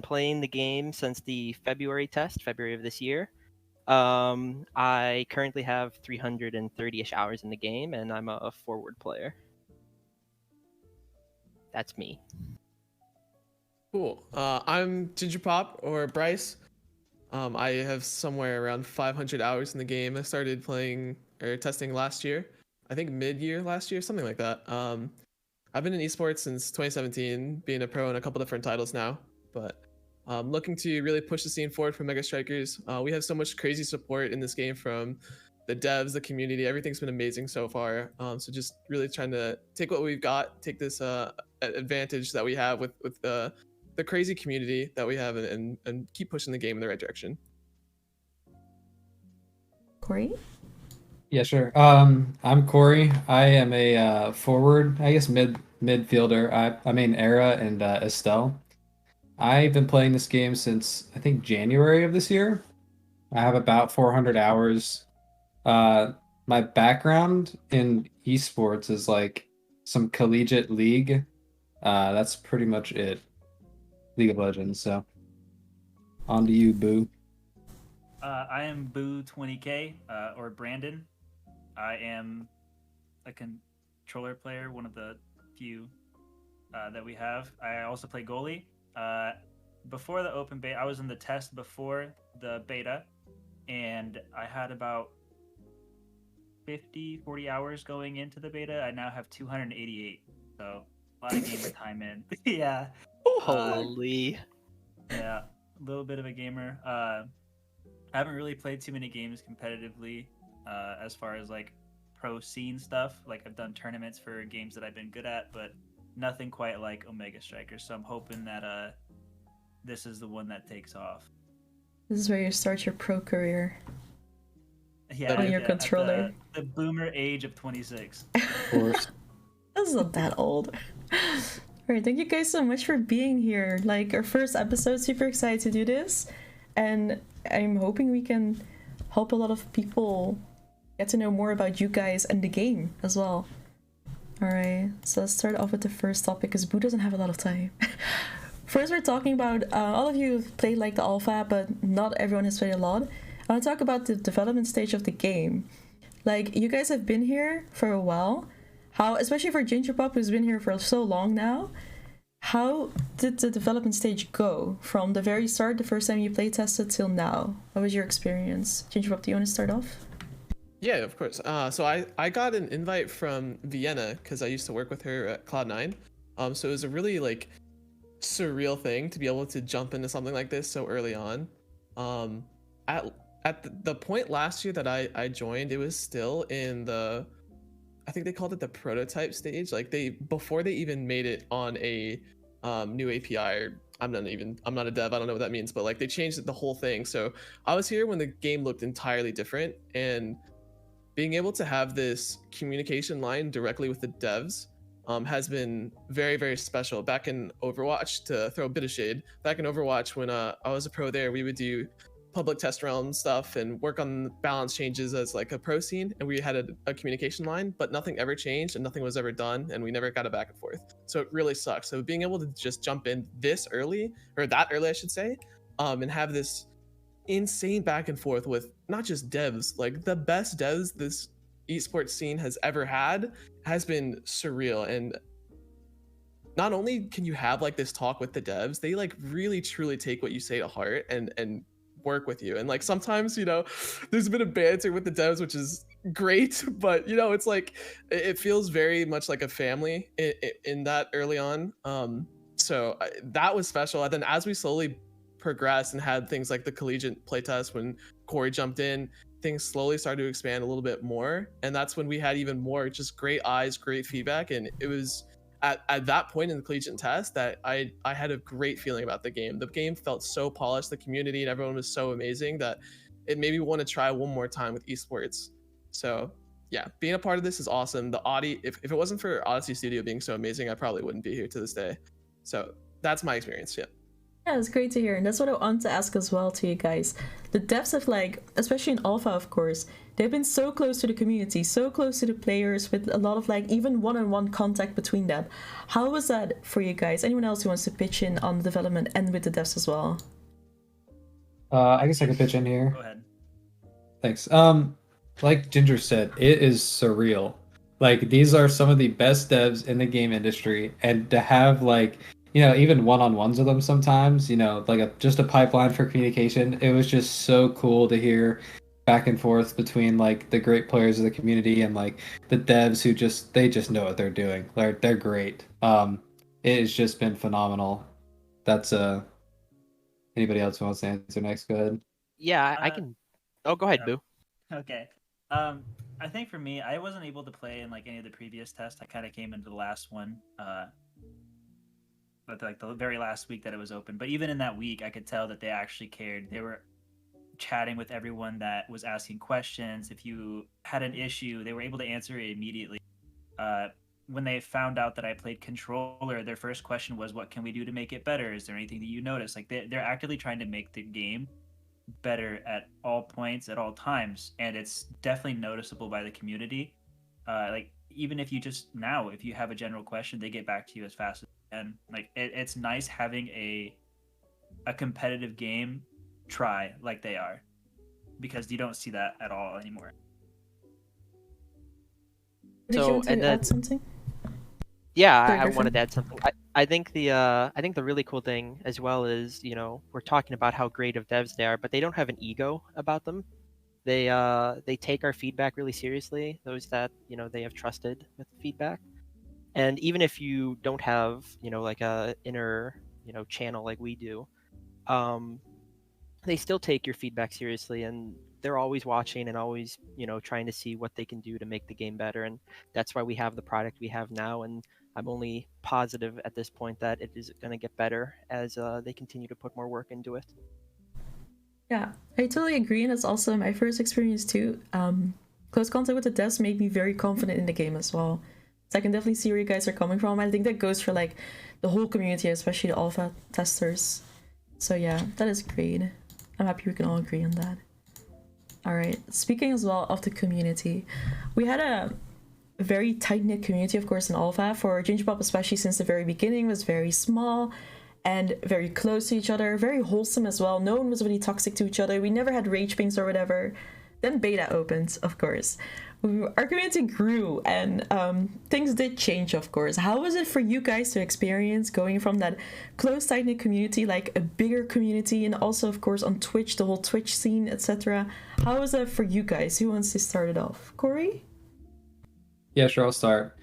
playing the game since the February test, February of this year. I currently have 330-ish hours in the game, and I'm a forward player. That's me. Cool. I'm Ginger Pop or Bryce. I have somewhere around 500 hours in the game. I started playing or testing last year. I think mid-year last year, something like that. I've been in esports since 2017, being a pro in a couple different titles now. But looking to really push the scene forward for Mega Strikers. We have so much crazy support in this game from the devs, the community. Everything's been amazing so far. So just really trying to take what we've got, take this advantage that we have with the crazy community that we have, and keep pushing the game in the right direction. Corey? Yeah, sure. I'm Corey. I am a forward, I guess midfielder. I main Era and Estelle. I've been playing this game since I think January of this year. I have about 400 hours. My background in esports is like some collegiate league. That's pretty much it. League of Legends. So, on to you, Boo. I am Boo 20K or Brandon. I am a controller player, one of the few that we have. I also play goalie. Before the open beta, I was in the test before the beta, and I had about 40 hours going into the beta. I now have 288, so a lot of gamer time in. Yeah. Holy. Yeah, a little bit of a gamer. I haven't really played too many games competitively as far as like pro scene stuff. Like I've done tournaments for games that I've been good at, but nothing quite like Omega Strikers. So I'm hoping that this is the one that takes off. This is where you start your pro career. Yeah, on your controller. The boomer age of 26. Of course. That's not that old. Alright, thank you guys so much for being here. Like our first episode, super excited to do this. And I'm hoping we can help a lot of people get to know more about you guys and the game as well. Alright, so let's start off with the first topic because Boo doesn't have a lot of time. First, we're talking about, all of you have played like the alpha, but not everyone has played a lot. I want to talk about the development stage of the game. Like, you guys have been here for a while. How, especially for Ginger Pop, who's been here for so long now, how did the development stage go from the very start, the first time you play tested, till now? What was your experience? Ginger Pop, do you want to start off? Yeah, of course. So I got an invite from Vienna because I used to work with her at Cloud9. So it was a really like surreal thing to be able to jump into something like this so early on. At the point last year that I joined, it was still in the, I think they called it the prototype stage. Like before they even made it on a new API, or I'm not a dev, I don't know what that means, but like they changed the whole thing. So I was here when the game looked entirely different, and being able to have this communication line directly with the devs has been very, very special. Back in Overwatch, to throw a bit of shade, back in Overwatch when I was a pro there, we would do public test realm stuff and work on balance changes as like a pro scene, and we had a communication line, but nothing ever changed and nothing was ever done, and we never got it back and forth. So it really sucks. So being able to just jump in this early, or that early I should say, and have this insane back and forth with not just devs, like the best devs this esports scene has ever had, has been surreal. And not only can you have like this talk with the devs, they like really truly take what you say to heart and work with you. And like sometimes, you know, there's a bit of banter with the devs, which is great, but you know, it's like it feels very much like a family in that early on. So that was special. And then as we slowly progressed and had things like the collegiate playtest, when Corey jumped in, things slowly started to expand a little bit more, and that's when we had even more just great eyes, great feedback. And it was at that point in the collegiate test that I had a great feeling about the game. The game felt so polished, the community and everyone was so amazing that it made me want to try one more time with esports. So yeah, being a part of this is awesome. The Ody, if it wasn't for Odyssey Studio being so amazing, I probably wouldn't be here to this day. So that's my experience. Yeah. Yeah, it's great to hear. And that's what I want to ask as well to you guys. The devs have, like, especially in Alpha, of course, they've been so close to the community, so close to the players, with a lot of, like, even one-on-one contact between them. How was that for you guys? Anyone else who wants to pitch in on the development and with the devs as well? I guess I could pitch in here. Go ahead. Thanks. Like Ginger said, it is surreal. Like these are some of the best devs in the game industry, and to have like even one-on-ones with them sometimes, like just a pipeline for communication. It was just so cool to hear back and forth between like the great players of the community and like the devs who they just know what they're doing. They're great. It has just been phenomenal. That's anybody else who wants to answer next? Go ahead. Yeah, I Uh, can. Oh, go ahead, yeah. Boo. Okay. I think for me, I wasn't able to play in like any of the previous tests. I kind of came into the last one, but like the very last week that it was open. But even in that week, I could tell that they actually cared. They were chatting with everyone that was asking questions. If you had an issue, they were able to answer it immediately. When they found out that I played controller, their first question was, "What can we do to make it better? Is there anything that you notice?" Like they're actively trying to make the game better at all points at all times, and it's definitely noticeable by the community. Like even if you if you have a general question, they get back to you as fast as they can. Like it's nice having a competitive game try like they are, because you don't see that at all anymore. Did you want to add something? Yeah, Sorry, I Griffin. wanted to add something. I think the really cool thing as well is, we're talking about how great of devs they are, but they don't have an ego about them. They take our feedback really seriously, those that, they have trusted with feedback. And even if you don't have, like a inner, channel like we do, um, they still take your feedback seriously, and they're always watching and always trying to see what they can do to make the game better. And that's why we have the product we have now, and I'm only positive at this point that it is going to get better as they continue to put more work into it. Yeah, I totally agree, and it's also my first experience too. Close contact with the devs made me very confident in the game as well. So I can definitely see where you guys are coming from. I think that goes for like the whole community, especially the alpha testers. So yeah, that is great. I'm happy we can all agree on that. All right, speaking as well of the community, we had a very tight-knit community, of course, in alpha. For Ginger Pop, especially since the very beginning, was very small and very close to each other, very wholesome as well. No one was really toxic to each other. We never had rage pings or whatever. Then beta opened, of course. Our community grew, and things did change, of course. How was it for you guys to experience going from that close, tight-knit community, like a bigger community, and also, of course, on Twitch, the whole Twitch scene, etc.? How was that for you guys? Who wants to start it off? Corey? Yeah, sure, I'll start.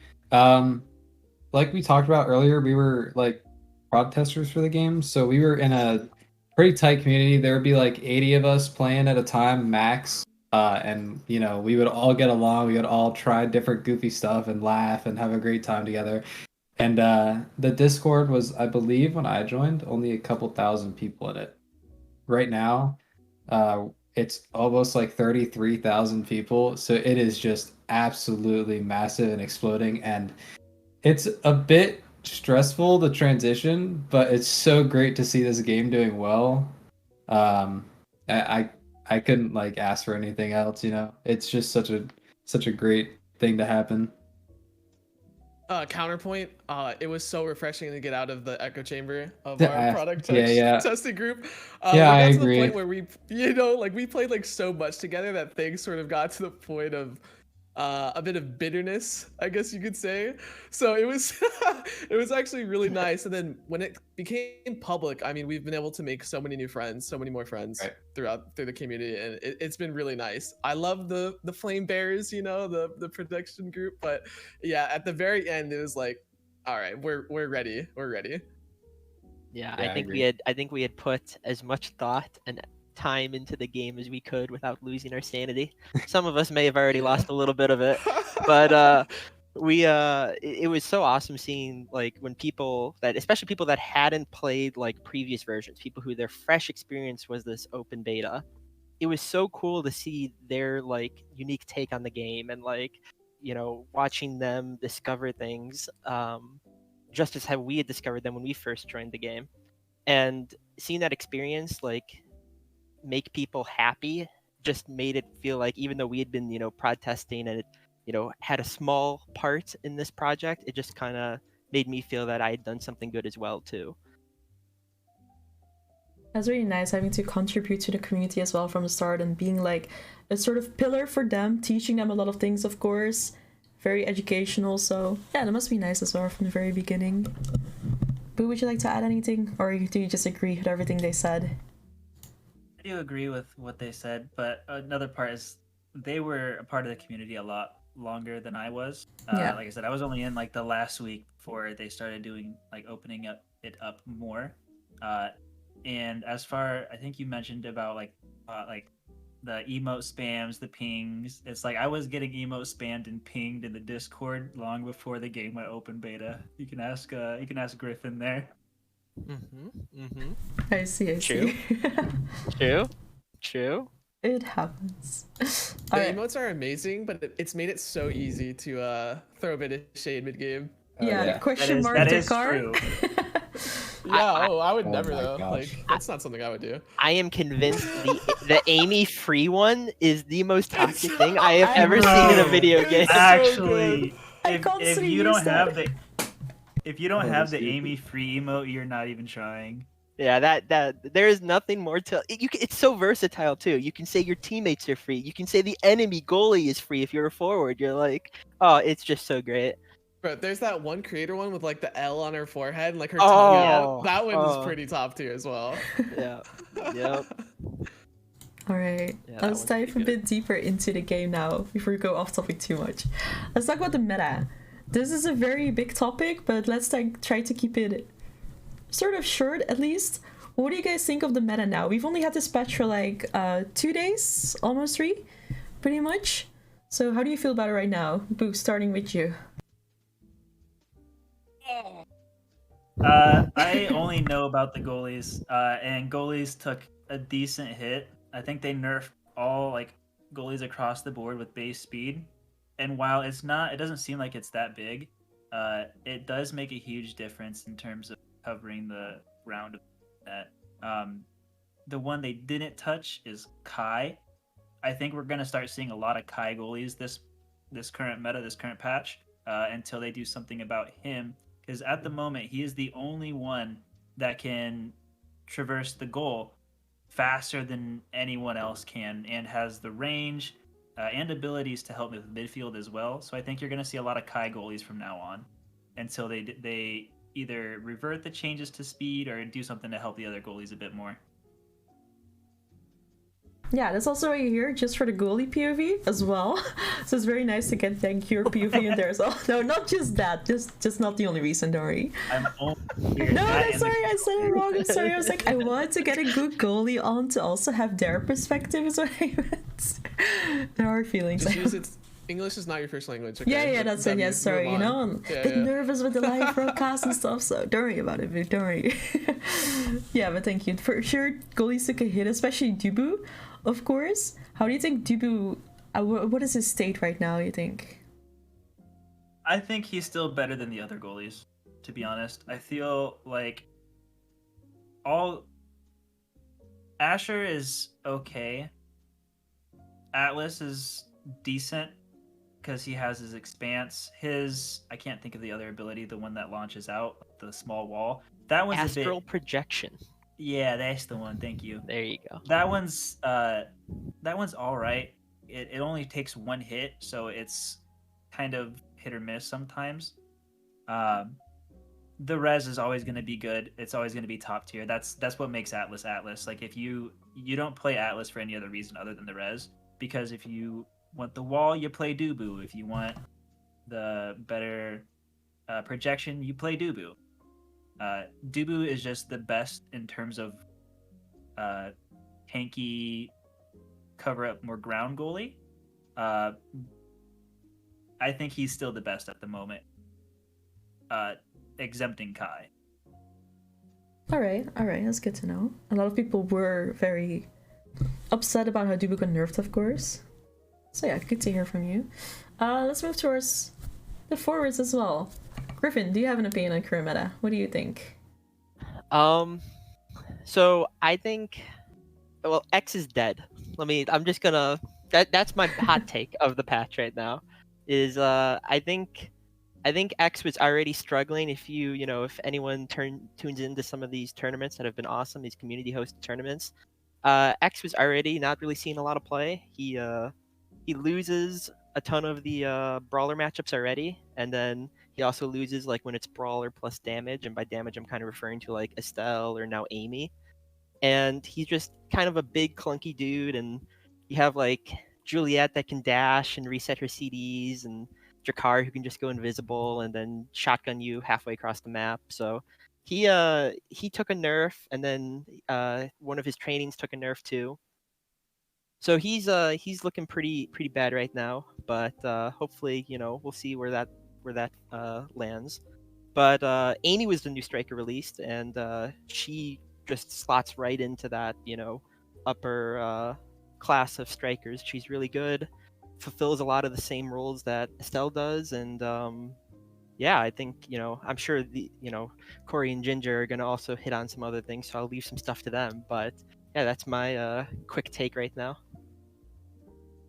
Like we talked about earlier, we were like prod testers for the game, so we were in a pretty tight community. There would be like 80 of us playing at a time max. And we would all get along. We would all try different goofy stuff and laugh and have a great time together. And the Discord was, I believe, when I joined, only a couple thousand people in it. Right now, it's almost like 33,000 people. So it is just absolutely massive and exploding. And it's a bit stressful, the transition, but it's so great to see this game doing well. Um, I couldn't like ask for anything else, It's just such a great thing to happen. Counterpoint, it was so refreshing to get out of the echo chamber of Yeah, our product testing group. Yeah, We I got to the agree. point where we played like so much together that things sort of got to the point of a bit of bitterness, I guess you could say. So it was it was actually really nice. And then when it became public, I mean, we've been able to make so many new friends, so many more friends Right. through the community, and it's been really nice. I love the flame bearers, the production group, but yeah, at the very end, it was like, all right, we're ready, we're ready. Yeah, Yeah, I I think agree. I think we had put as much thought and time into the game as we could without losing our sanity. Some of us may have already Yeah. lost a little bit of it, but it was so awesome seeing like when people that, especially people that hadn't played like previous versions, people who their fresh experience was this open beta. It was so cool to see their like unique take on the game, and like watching them discover things just as how we had discovered them when we first joined the game. and seeing that experience like make people happy just made it feel like, even though we had been, protesting and it, had a small part in this project, it just kind of made me feel that I had done something good as well too. That's really nice having to contribute to the community as well from the start and being like a sort of pillar for them, teaching them a lot of things, of course. Very educational, so yeah, that must be nice as well from the very beginning. Boo, would you like to add anything, or do you just agree with everything they said? I do agree with what they said, but another part is they were a part of the community a lot longer than I was. Yeah. Like I said, I was only in like the last week before they started doing like opening it up more. And as far, I think you mentioned about like the emote spams, the pings. It's like I was getting emote spammed and pinged in the Discord long before the game went open beta. You can ask Griffin there. I see. True. True. It happens. The emotes are amazing, but it's made it so easy to throw a bit of shade mid game. Yeah, question mark that is Dakar. true. Yeah, I would Oh never my though. gosh. Like that's not something I would do. I am convinced the Amy free one is the most toxic thing I have I ever know. seen in a video game. Actually, I constantly if you use don't that. have the Oh, have the stupid. Amy free emote, you're not even trying. Yeah, that there is nothing more to it's so versatile too. You can say your teammates are free. You can say the enemy goalie is free if you're a forward. You're like, oh, it's just so great. But there's that one creator one with like the L on her forehead and like her Oh, tongue out. That one oh. is pretty top tier as well. Yeah. Yep. All right, Yeah, that let's one's dive a pretty good. bit deeper into the game now before we go off topic too much. Let's talk about the meta. This is a very big topic, but let's try to keep it sort of short at least. What do you guys think of the meta now? We've only had this patch for like 2 days, almost 3, pretty much. So how do you feel about it right now? Boo, starting with you. I only know about the goalies, and goalies took a decent hit. I think they nerfed all like goalies across the board with base speed, and while it doesn't seem like it's that big. It does make a huge difference in terms of covering the round of net. The one they didn't touch is Kai. I think we're gonna start seeing a lot of Kai goalies this current meta, this current patch, until they do something about him. Because at the moment, he is the only one that can traverse the goal faster than anyone else can, and has the range and abilities to help with midfield as well. So I think you're going to see a lot of Kai goalies from now on, until they either revert the changes to speed or do something to help the other goalies a bit more. Yeah, that's also why you're here, just for the goalie POV as well. So it's very nice to get your POV in there as well. No, not just that. Just not the only reason, don't worry. I'm only here. No, that I'm and sorry, the- I said it wrong. I'm sorry. I was like, I wanted to get a good goalie on to also have their perspective is what I meant. There are feelings. Just use it. English is not your first language. Okay? Yeah, that's it. Yeah, sorry. You know, I'm a bit nervous with the live broadcast and stuff, so don't worry about it, dude. Don't worry. Yeah, but thank you. For sure, goalies took a hit, especially Dubu, of course. How do you think Dubu, what is his state right now, you think? I think he's still better than the other goalies, to be honest. I feel like Asher is okay. Atlas is decent because he has his expanse. I can't think of the other ability, the one that launches out, the small wall. That one's Astral a bit... projection. Yeah, that's the one. Thank you. There you go. That one's all right. It only takes one hit, so it's kind of hit or miss sometimes. The res is always going to be good. It's always going to be top tier. That's what makes Atlas Atlas. Like if you don't play Atlas for any other reason other than the res, because if you want the wall, you play Dubu. If you want the better projection, you play Dubu. Dubu is just the best in terms of tanky, cover up more ground goalie. I think he's still the best at the moment, exempting Kai. All right, that's good to know. A lot of people were very upset about how Dubu got nerfed, of course. So yeah, good to hear from you. Let's move towards the forwards as well. Griffin, do you have an opinion on current meta? What do you think? So I think, well, X is dead. I'm just gonna. That's my hot take of the patch right now. Is I think X was already struggling. If anyone tunes into some of these tournaments that have been awesome, these community hosted tournaments, X was already not really seeing a lot of play. He loses a ton of the brawler matchups already, and then he also loses like when it's brawler plus damage, and by damage I'm kind of referring to like Estelle or now Amy. And he's just kind of a big clunky dude, and you have like Juliet that can dash and reset her CDs, and Drakkar who can just go invisible and then shotgun you halfway across the map. So he took a nerf, and then one of his trainings took a nerf too. So he's looking pretty bad right now, but hopefully we'll see where that lands. But Amy was the new striker released, and she just slots right into that upper class of strikers. She's really good, fulfills a lot of the same roles that Estelle does, and yeah, I think I'm sure Corey and Ginger are gonna also hit on some other things, so I'll leave some stuff to them. But yeah, that's my quick take right now.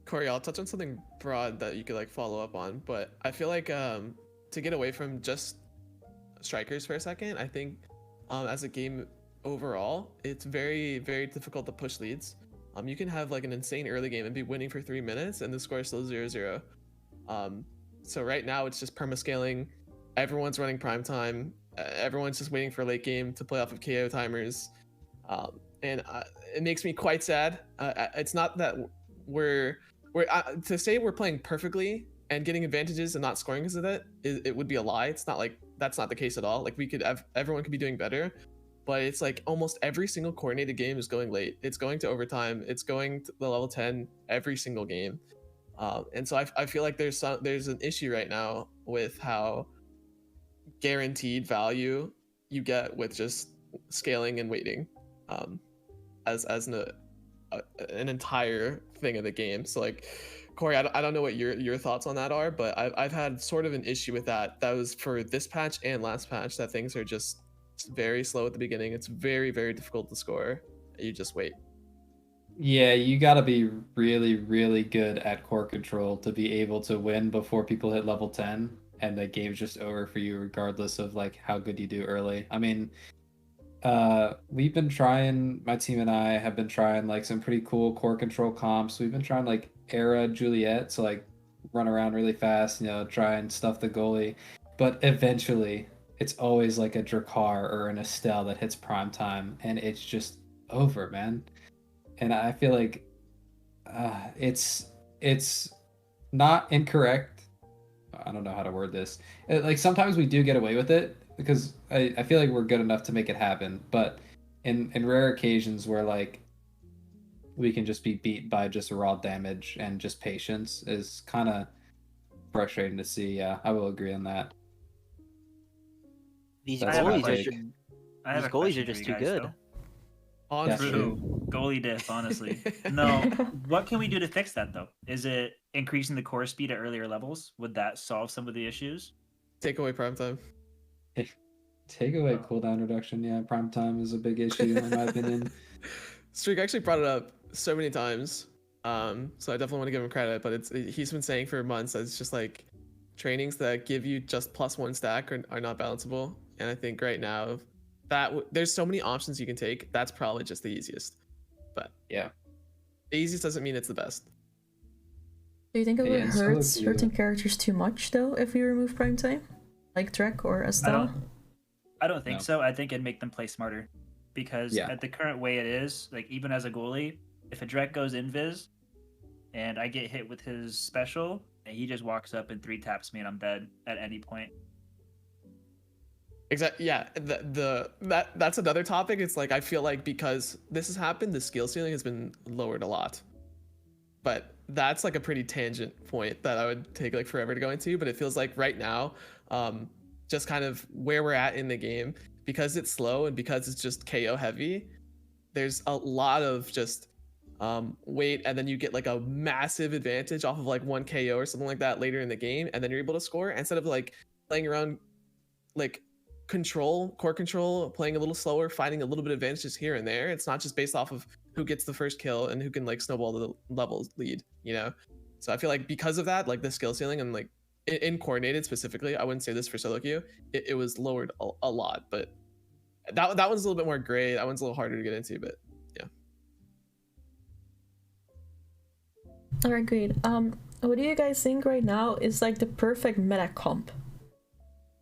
Corey, I'll touch on something broad that you could like follow up on, but I feel like to get away from just strikers for a second, I think as a game overall, it's very, very difficult to push leads. You can have like an insane early game and be winning for 3 minutes and the score is still 0-0. So right now it's just perma-scaling. Everyone's running prime time. Everyone's just waiting for late game to play off of KO timers. And it makes me quite sad. It's not that we're to say we're playing perfectly and getting advantages and not scoring because of it would be a lie. It's not like that's not the case at all. Like everyone could be doing better, but it's like almost every single coordinated game is going late. It's going to overtime. It's going to the level 10 every single game. And so I feel like there's an issue right now with how guaranteed value you get with just scaling and waiting as an entire thing of the game. So like, Corey, I don't know what your thoughts on that are, but I've had sort of an issue with that. That was for this patch and last patch, that things are just very slow at the beginning. It's very, very difficult to score. You just wait. Yeah, you got to be really, really good at core control to be able to win before people hit level 10 and the game's just over for you regardless of like how good you do early. I mean, we've been trying, my team and I have been trying like some pretty cool core control comps. We've been trying like Era Juliet to like run around really fast, try and stuff the goalie. But eventually it's always like a Drakkar or an Estelle that hits prime time and it's just over, man. And I feel like it's not incorrect. I don't know how to word this. Like sometimes we do get away with it because I feel like we're good enough to make it happen. But in rare occasions where like we can just be beat by just raw damage and just patience is kind of frustrating to see. Yeah, I will agree on that. These That's my goalies are take. I have these a goalies question are for just you too guys, good. though. On That's true. True. Goalie diff, honestly. No, what can we do to fix that though? Is it increasing the core speed at earlier levels? Would that solve some of the issues? Take away prime time. Take away cooldown reduction. Yeah, prime time is a big issue in my opinion. Streak actually brought it up so many times. So I definitely want to give him credit, but he's been saying for months that it's just like trainings that give you just +1 stack are not balanceable. And I think right now there's so many options you can take. That's probably just the easiest. But Yeah. the easiest doesn't mean it's the best. Do you think it Yeah, would and hurt so do certain you. characters too much though if we remove prime time, like Drek or Estelle? I don't think No. so. I think it'd make them play smarter. Because Yeah. at the current way it is, like even as a goalie, if a Drek goes invis and I get hit with his special, and he just walks up and 3-taps me and I'm dead at any point. Exactly. Yeah. That's another topic. It's like I feel like because this has happened, the skill ceiling has been lowered a lot. But that's like a pretty tangent point that I would take like forever to go into. But it feels like right now, just kind of where we're at in the game, because it's slow and because it's just KO heavy, there's a lot of just wait, and then you get like a massive advantage off of like 1 KO or something like that later in the game, and then you're able to score instead of like playing around like core control, playing a little slower, finding a little bit of advantage just here and there. It's not just based off of who gets the first kill and who can like snowball the levels lead, you know? So I feel like because of that, like the skill ceiling and like in coordinated specifically, I wouldn't say this for solo queue, it was lowered a lot, but that one's a little bit more gray. That one's a little harder to get into, but yeah. Alright, great. What do you guys think right now is like the perfect meta comp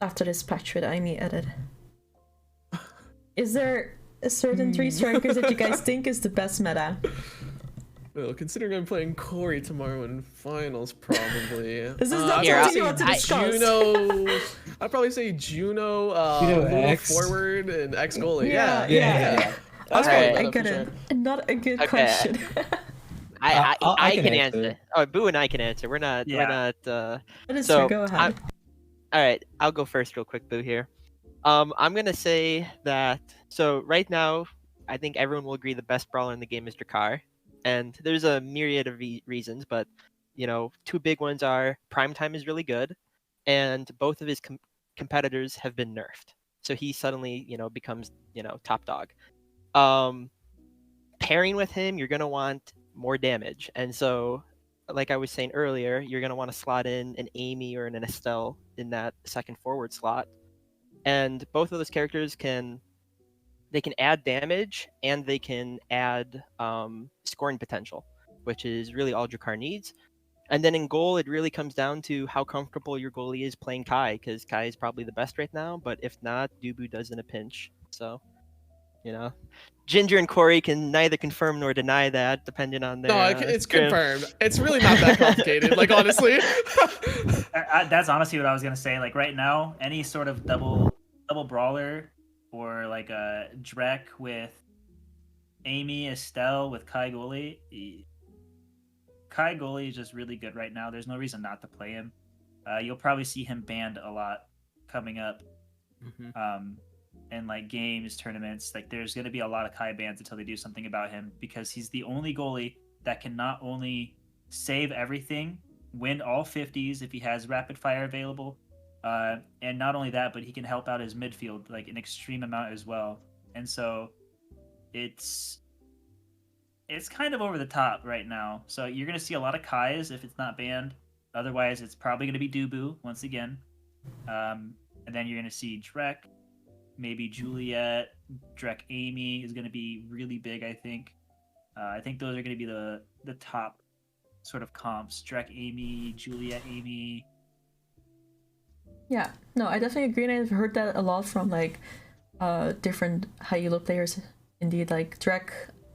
after this patch with Aimee added? Is there a certain 3 strikers that you guys think is the best meta? Well, considering I'm playing Corey tomorrow in finals, probably. This is not Here, something you want to discuss. Juno. I'd probably say Juno, Juno Luna X. forward, and X goalie. Yeah. That's Alright. probably I meta get for it. sure. Not a good Okay. question. I can can answer. answer. Oh, Boo and I can answer. We're not. Yeah. That is So, true. Go ahead. All right, I'll go first, real quick, Boo here. I'm gonna say that. So right now, I think everyone will agree the best brawler in the game is Drakkar, and there's a myriad of reasons, but 2 big ones are Primetime is really good, and both of his competitors have been nerfed, so he suddenly becomes top dog. Pairing with him, you're gonna want more damage, and so, like I was saying earlier, you're gonna want to slot in an Aimee or an Estelle in that second forward slot. And both of those characters can add damage and they can add scoring potential, which is really all Drakkar needs. And then in goal, it really comes down to how comfortable your goalie is playing Kai, because Kai is probably the best right now. But if not, Dubu does in a pinch. So, Ginger and Corey can neither confirm nor deny that, depending on their. No, it's scrim. confirmed. It's really not that complicated. Like honestly. That's honestly what I was gonna say. Like right now, any sort of double brawler or like a Drek with Aimee, Estelle with Kai goalie. Kai goalie is just really good right now. There's no reason not to play him. You'll probably see him banned a lot coming up. In like games, tournaments. Like there's gonna be a lot of Kai bans until they do something about him, because he's the only goalie that can not only save everything, win all 50s if he has rapid fire available, and not only that, but he can help out his midfield like an extreme amount as well. And so it's kind of over the top right now. So you're gonna see a lot of Kais if it's not banned. Otherwise, it's probably gonna be Dubu once again, and then you're gonna see Drek, maybe Juliet, Drek Aimee is gonna be really big. I think those are gonna be the top sort of comps. Drek Aimee, Juliet Aimee. Yeah, no, I definitely agree, and I've heard that a lot from like different high elo players. Indeed, like Drek,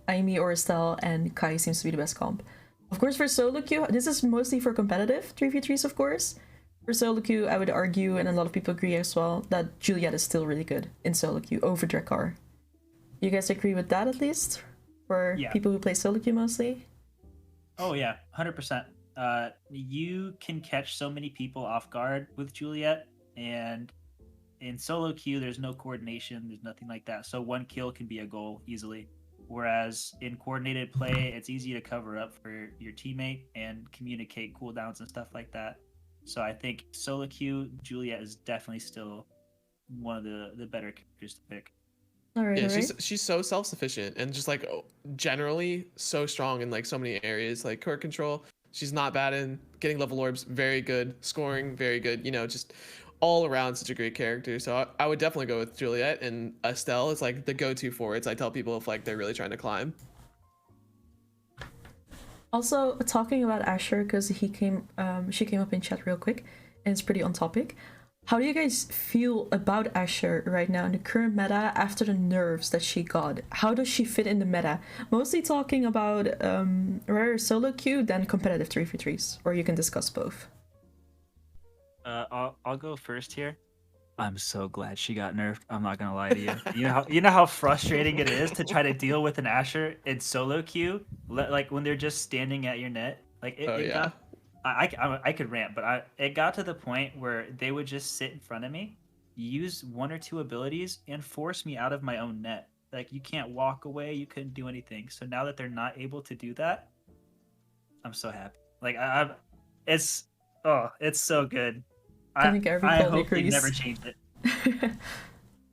Aimee, or Estelle, and Kai seems to be the best comp. Of course, for solo queue, this is mostly for competitive 3v3s, of course. For solo queue, I would argue, and a lot of people agree as well, that Juliet is still really good in solo queue over Drakkar. You guys agree with that at least? For people who play solo queue mostly? Oh yeah, 100%. You can catch so many people off guard with Juliet, and in solo queue, there's no coordination, there's nothing like that. So one kill can be a goal easily. Whereas in coordinated play, it's easy to cover up for your teammate and communicate cooldowns and stuff like that. So I think solo queue, Juliet is definitely still one of the better characters to pick. All right, Yeah, all right. she's so self-sufficient and just like generally so strong in like so many areas, like core control. She's not bad in getting level orbs, very good, scoring, very good. Just all around such a great character. So I would definitely go with Juliet, and Estelle is like the go-to forwards. I tell people if like they're really trying to climb. Also, talking about Asher, because she came up in chat real quick, and it's pretty on topic. How do you guys feel about Asher right now in the current meta after the nerfs that she got? How does she fit in the meta? Mostly talking about rare solo queue than competitive 3v3s, or you can discuss both. I'll go first here. I'm so glad she got nerfed. I'm not gonna lie to you. You know how frustrating it is to try to deal with an Asher in solo queue, like when they're just standing at your net. Like it got. I could rant, but it got to the point where they would just sit in front of me, use 1 or 2 abilities, and force me out of my own net. Like you can't walk away, you couldn't do anything. So now that they're not able to do that, I'm so happy. Like it's so good. I think everybody hope agrees. they never changed it.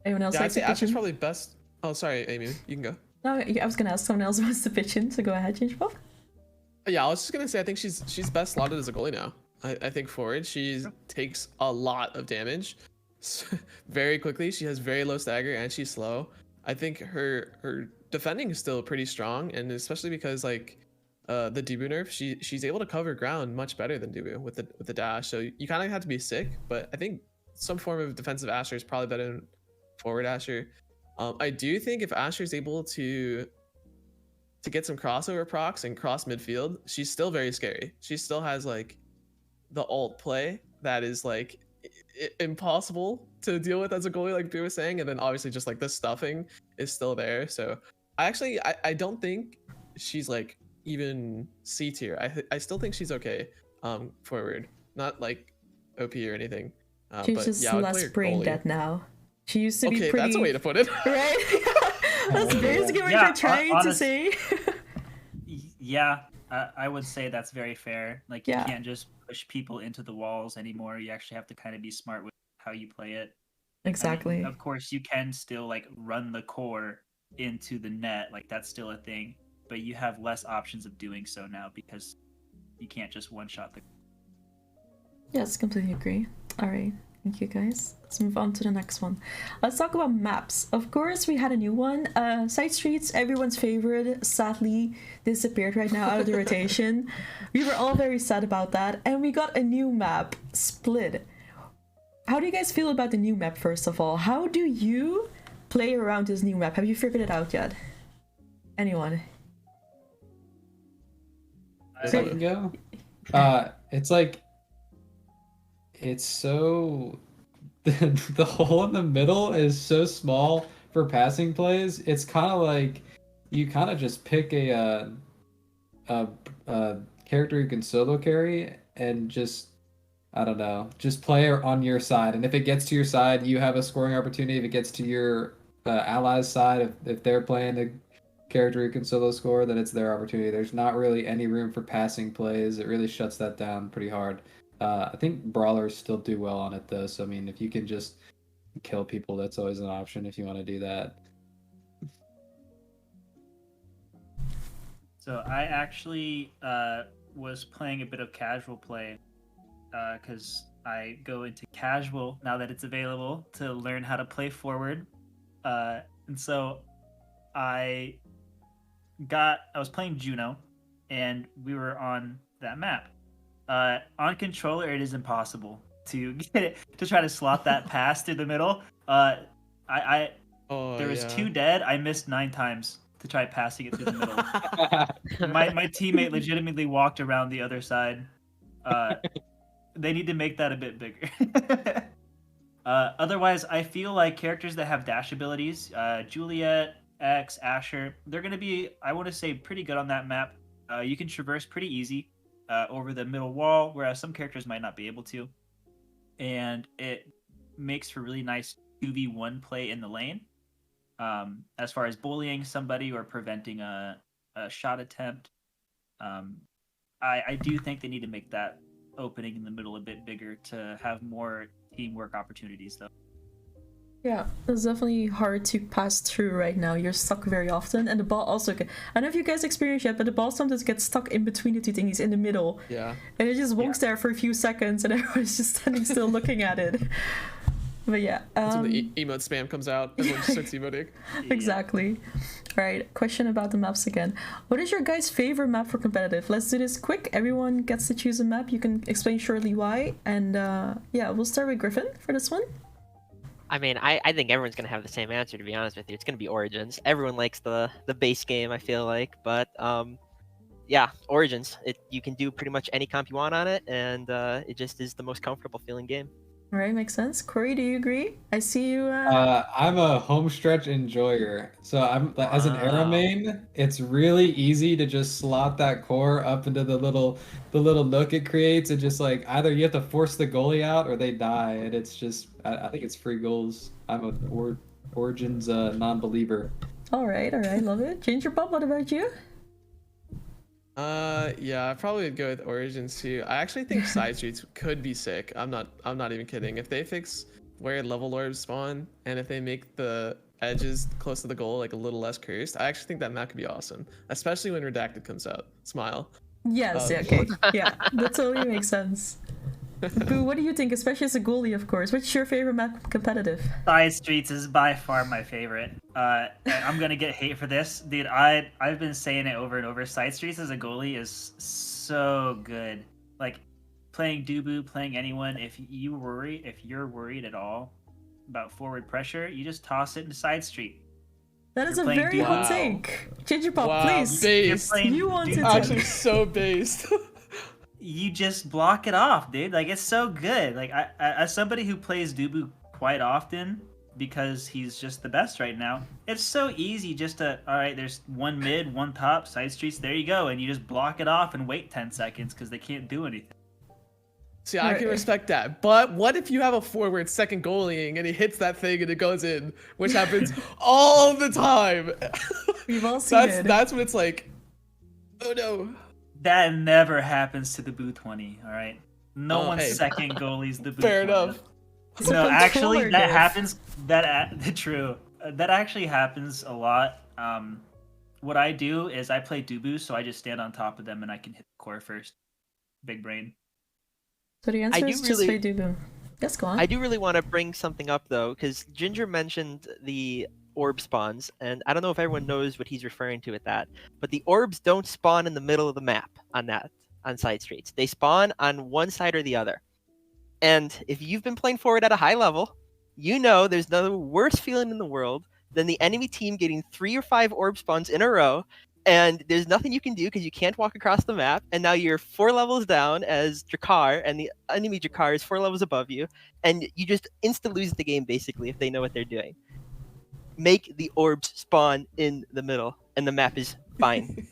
Anyone else Yeah, I'd like say to pitch Asher's in? probably best. Oh, sorry, Amy, you can go. No, I was gonna ask someone else wants to pitch in, so go ahead, Change Pop. Yeah, I was just gonna say I think she's best slotted as a goalie now. I think forward she takes a lot of damage very quickly. She has very low stagger and she's slow. I think her defending is still pretty strong, and especially because like the Dubu nerf, she's able to cover ground much better than Dubu with the dash. So you kind of have to be sick, but I think some form of defensive Asher is probably better than forward Asher. I do think if Asher is able to get some crossover procs and cross midfield, she's still very scary. She still has like the ult play that is like impossible to deal with as a goalie, like Boo was saying, and then obviously just like the stuffing is still there. So I don't think she's like even C tier. I still think she's okay forward, not like OP or anything. She's But just yeah, I would play less her brain goalie. dead now. She used to be Okay, pretty. that's a way to put it. Right? That's basically what Yeah, you're trying to honest- say. Yeah, I would say that's very fair. Like, Yeah. you can't just push people into the walls anymore. You actually have to kind of be smart with how you play it. I mean, Exactly. of course, you can still like run the core into the net, like that's still a thing, but you have less options of doing so now because you can't just one shot the. Yes, completely agree. All right, thank you guys. Let's move on to the next one. Let's talk about maps. Of course, we had a new one. Side Streets, everyone's favorite, sadly disappeared right now out of the rotation. We were all very sad about that, and we got a new map, Split. How do you guys feel about the new map, first of all? How do you play around this new map? Have you figured it out yet? Anyone? If I can go. It's like it's so the hole in the middle is so small for passing plays. It's kind of like you kind of just pick a character who can solo carry and just I don't know, just play on your side. And if it gets to your side, you have a scoring opportunity. If it gets to your allies' side, if they're playing a character who can solo score, then it's their opportunity. There's not really any room for passing plays. It really shuts that down pretty hard. I think brawlers still do well on it though. So I mean, if you can just kill people, that's always an option if you want to do that. So I actually was playing a bit of casual play because I go into casual now that it's available to learn how to play forward. And so I was playing Juno, and we were on that map. On controller, it is impossible to get it to try to slot that pass through the middle. There was 2 dead. I missed 9 times to try passing it through the middle. my teammate legitimately walked around the other side. They need to make that a bit bigger. Otherwise, I feel like characters that have dash abilities, Juliet, X, Asher, they're going to be, I want to say, pretty good on that map. You can traverse pretty easy over the middle wall, whereas some characters might not be able to. And it makes for really nice 2v1 play in the lane. As far as bullying somebody or preventing a shot attempt. I do think they need to make that opening in the middle a bit bigger to have more teamwork opportunities, though. Yeah, it's definitely hard to pass through right now. You're stuck very often, and the ball also I don't know if you guys experienced yet, but the ball sometimes gets stuck in between the two thingies in the middle. Yeah. And it just wonks there for a few seconds, and everyone's just standing still looking at it. But yeah. That's when the emote spam comes out. Everyone just starts emoting. Exactly. All right, question about the maps again. What is your guys' favorite map for competitive? Let's do this quick. Everyone gets to choose a map. You can explain shortly why. And yeah, we'll start with Griffin for this one. I mean, I think everyone's gonna have the same answer. To be honest with you, it's gonna be Origins. Everyone likes the base game, I feel like, but yeah, Origins. You can do pretty much any comp you want on it, and it just is the most comfortable feeling game. All right, makes sense. Corey, do you agree? I see you. I'm a home stretch enjoyer. So as an Era main, it's really easy to just slot that core up into the little nook it creates, and just like either you have to force the goalie out or they die, and it's just I think it's free goals. I'm a Origins non-believer. All right, love it. Ginger Pop, what about you? Yeah, I probably would go with Origins too. I actually think side streets could be sick. I'm not even kidding. If they fix where level orbs spawn, and if they make the edges close to the goal like a little less cursed, I actually think that map could be awesome, especially when Redacted comes out. Smile. Yes, yeah, okay. Yeah, that totally makes sense. Boo, what do you think, especially as a goalie, of course? What's your favorite map competitive? Side Streets is by far my favorite. And I'm gonna get hate for this, dude. I've been saying it over and over. Side Streets as a goalie is so good. Like playing Dubu, playing anyone. If you're worried at all about forward pressure, you just toss it into Side Street. That is You're a playing very Dubu. hot take. Ginger Pop, Wow, please. based. You're playing You wanted Dubu. to. Actually, so based. You just block it off, dude. Like it's so good. Like I as somebody who plays Dubu quite often because he's just the best right now, it's so easy just to, all right, there's one mid, one top, side streets, there you go, and you just block it off and wait 10 seconds because they can't do anything. See, I can respect that. But what if you have a forward second goalieing and he hits that thing and it goes in, which happens all the time. We've all seen it. That's when it's like, oh no. That never happens to the Boo 20, all right? No Oh, one's hey. second goalie's the Boo Fair 20. enough. It's a No, actually, controller that diff. happens. True. That actually happens a lot. What I do is I play Dubu, so I just stand on top of them and I can hit the core first. Big brain. So the answer do is just really- play Dubu. Yes, go on. I do really want to bring something up though, because Ginger mentioned the orb spawns, and I don't know if everyone knows what he's referring to with that, but the orbs don't spawn in the middle of the map on side streets. They spawn on one side or the other. And if you've been playing forward at a high level, you know there's no worse feeling in the world than the enemy team getting 3 or 5 orb spawns in a row, and there's nothing you can do because you can't walk across the map, and now you're 4 levels down as Drakkar, and the enemy Drakkar is 4 levels above you, and you just insta-lose the game, basically, if they know what they're doing. Make the orbs spawn in the middle, and the map is fine.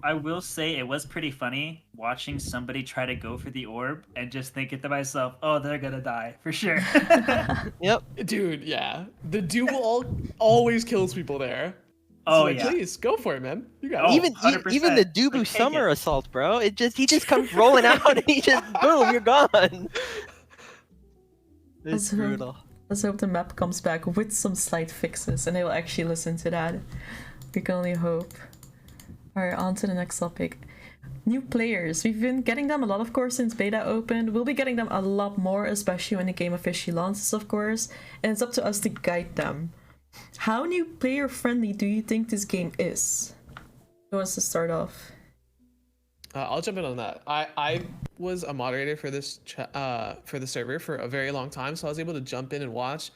I will say it was pretty funny watching somebody try to go for the orb and just thinking to myself, oh, they're gonna die, for sure. Yep. Dude, yeah. The duel always kills people there. Oh, like, yeah. please, go for it, man. You got Oh, it. even 100%. the Dubu Like, take Summer it. Assault, bro. He just comes rolling out and he just boom, you're gone. It's Also- brutal. Let's hope the map comes back with some slight fixes and they will actually listen to that. We can only hope. Alright, on to the next topic. New players. We've been getting them a lot, of course, since beta opened. We'll be getting them a lot more, especially when the game officially launches, of course. And it's up to us to guide them. How new player friendly do you think this game is? Who wants to start off? I'll jump in on that. I was a moderator for this for the server for a very long time, so I was able to jump in and watch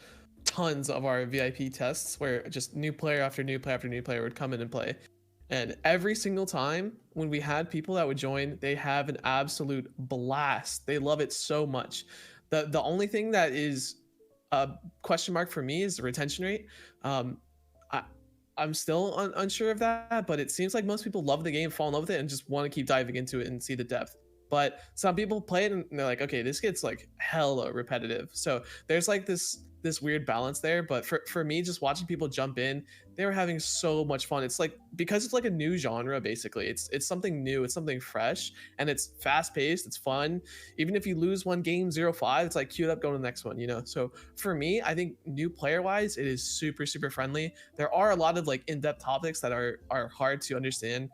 tons of our VIP tests where just new player after new player after new player would come in and play. And every single time when we had people that would join, they have an absolute blast. They love it so much. The only thing that is a question mark for me is the retention rate. I'm still unsure of that, but it seems like most people love the game, fall in love with it, and just want to keep diving into it and see the depth. But some people play it and they're like, okay, this gets like hella repetitive. So there's like this weird balance there. But for me, just watching people jump in, they were having so much fun. It's like, because it's like a new genre, basically. It's something new, it's something fresh, and it's fast paced, it's fun. Even if you lose one game 0-5, it's like queued up, going to the next one, you know? So for me, I think new player wise, it is super, super friendly. There are a lot of like in-depth topics that are hard to understand,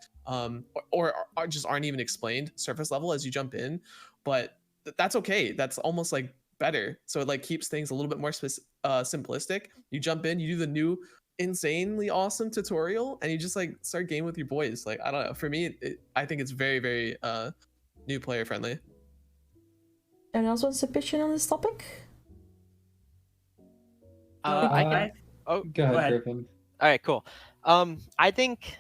or just aren't even explained surface level as you jump in, but that's okay. That's almost like better. So it like keeps things a little bit more simplistic. You jump in, you do the new insanely awesome tutorial, and you just like start game with your boys. Like, I don't know, for me I think it's very, very new player friendly. Anyone else wants to pitch in on this topic? I Go ahead, Go ahead. Griffin. All right, cool. I think,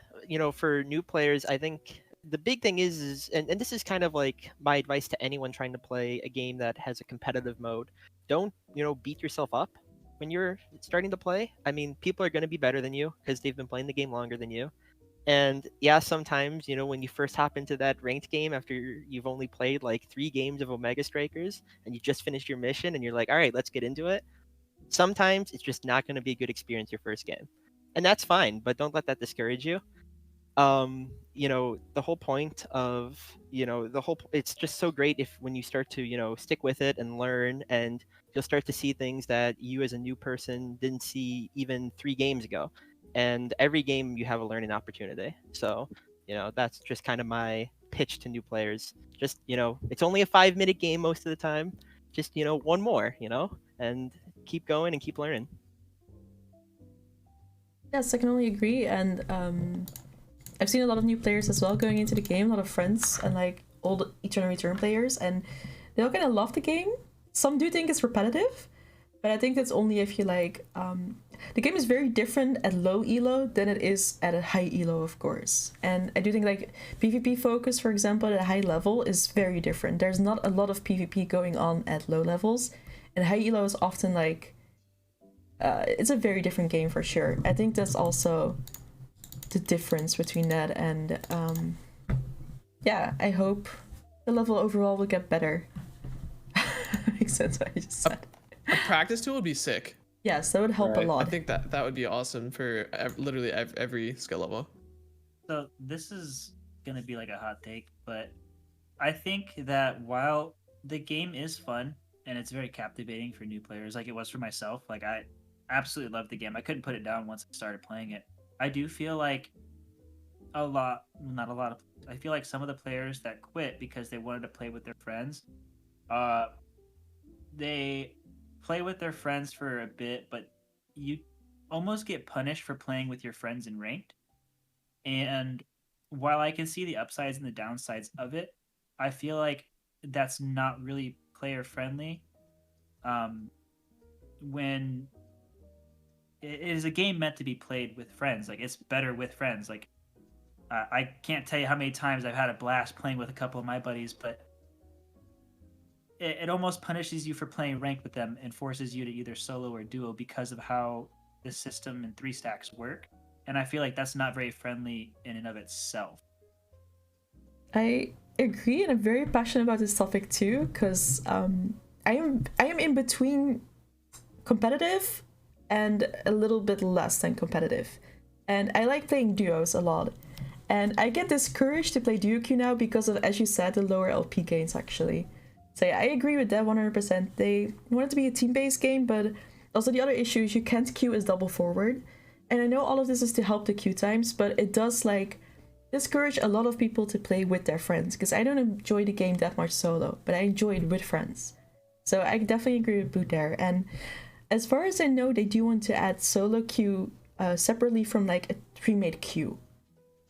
for new players, I think the big thing is and this is kind of like my advice to anyone trying to play a game that has a competitive mode. Don't, beat yourself up when you're starting to play. I mean, people are going to be better than you because they've been playing the game longer than you. And yeah, sometimes, when you first hop into that ranked game after you've only played like 3 games of Omega Strikers and you just finished your mission and you're like, all right, let's get into it. Sometimes it's just not going to be a good experience your first game. And that's fine, but don't let that discourage you. the whole point of, it's just so great if when you start to, stick with it and learn, and you'll start to see things that you as a new person didn't see even 3 games ago. And every game you have a learning opportunity. So, that's just kind of my pitch to new players. Just, it's only a 5-minute game most of the time. Just, one more, and keep going and keep learning. Yes, I can only agree. And I've seen a lot of new players as well going into the game, a lot of friends and like old Eternal Return players, and they all kind of love the game. Some do think it's repetitive, but I think that's only if you like. The game is very different at low elo than it is at a high elo, of course. And I do think like PvP focus, for example, at a high level is very different. There's not a lot of PvP going on at low levels, and high elo is often like it's a very different game for sure. I think that's also the difference between that, and yeah, I hope the level overall will get better. Makes sense what I just said. A practice tool would be sick. Yes, that would help Right. a lot. I think that would be awesome for literally every skill level. So this is gonna be like a hot take, but I think that while the game is fun and it's very captivating for new players, like it was for myself, like I absolutely loved the game. I couldn't put it down once I started playing it. I do feel like not a lot of, I feel like some of the players that quit because they wanted to play with their friends, they play with their friends for a bit, but you almost get punished for playing with your friends in ranked. And while I can see the upsides and the downsides of it, I feel like that's not really player friendly. When it is a game meant to be played with friends, like it's better with friends. Like I can't tell you how many times I've had a blast playing with a couple of my buddies, but it almost punishes you for playing ranked with them and forces you to either solo or duo because of how the system and 3 stacks work. And I feel like that's not very friendly in and of itself. I agree, and I'm very passionate about this topic too, because I am in between competitive and a little bit less than competitive, and I like playing duos a lot. And I get discouraged to play duo queue now because of, as you said, the lower LP gains actually. So yeah, I agree with that 100%. They want it to be a team-based game, but also the other issue is you can't queue as double forward. And I know all of this is to help the queue times, but it does like discourage a lot of people to play with their friends, because I don't enjoy the game that much solo, but I enjoy it with friends. So I definitely agree with Boot there. And as far as I know, they do want to add solo queue separately from like a pre-made queue.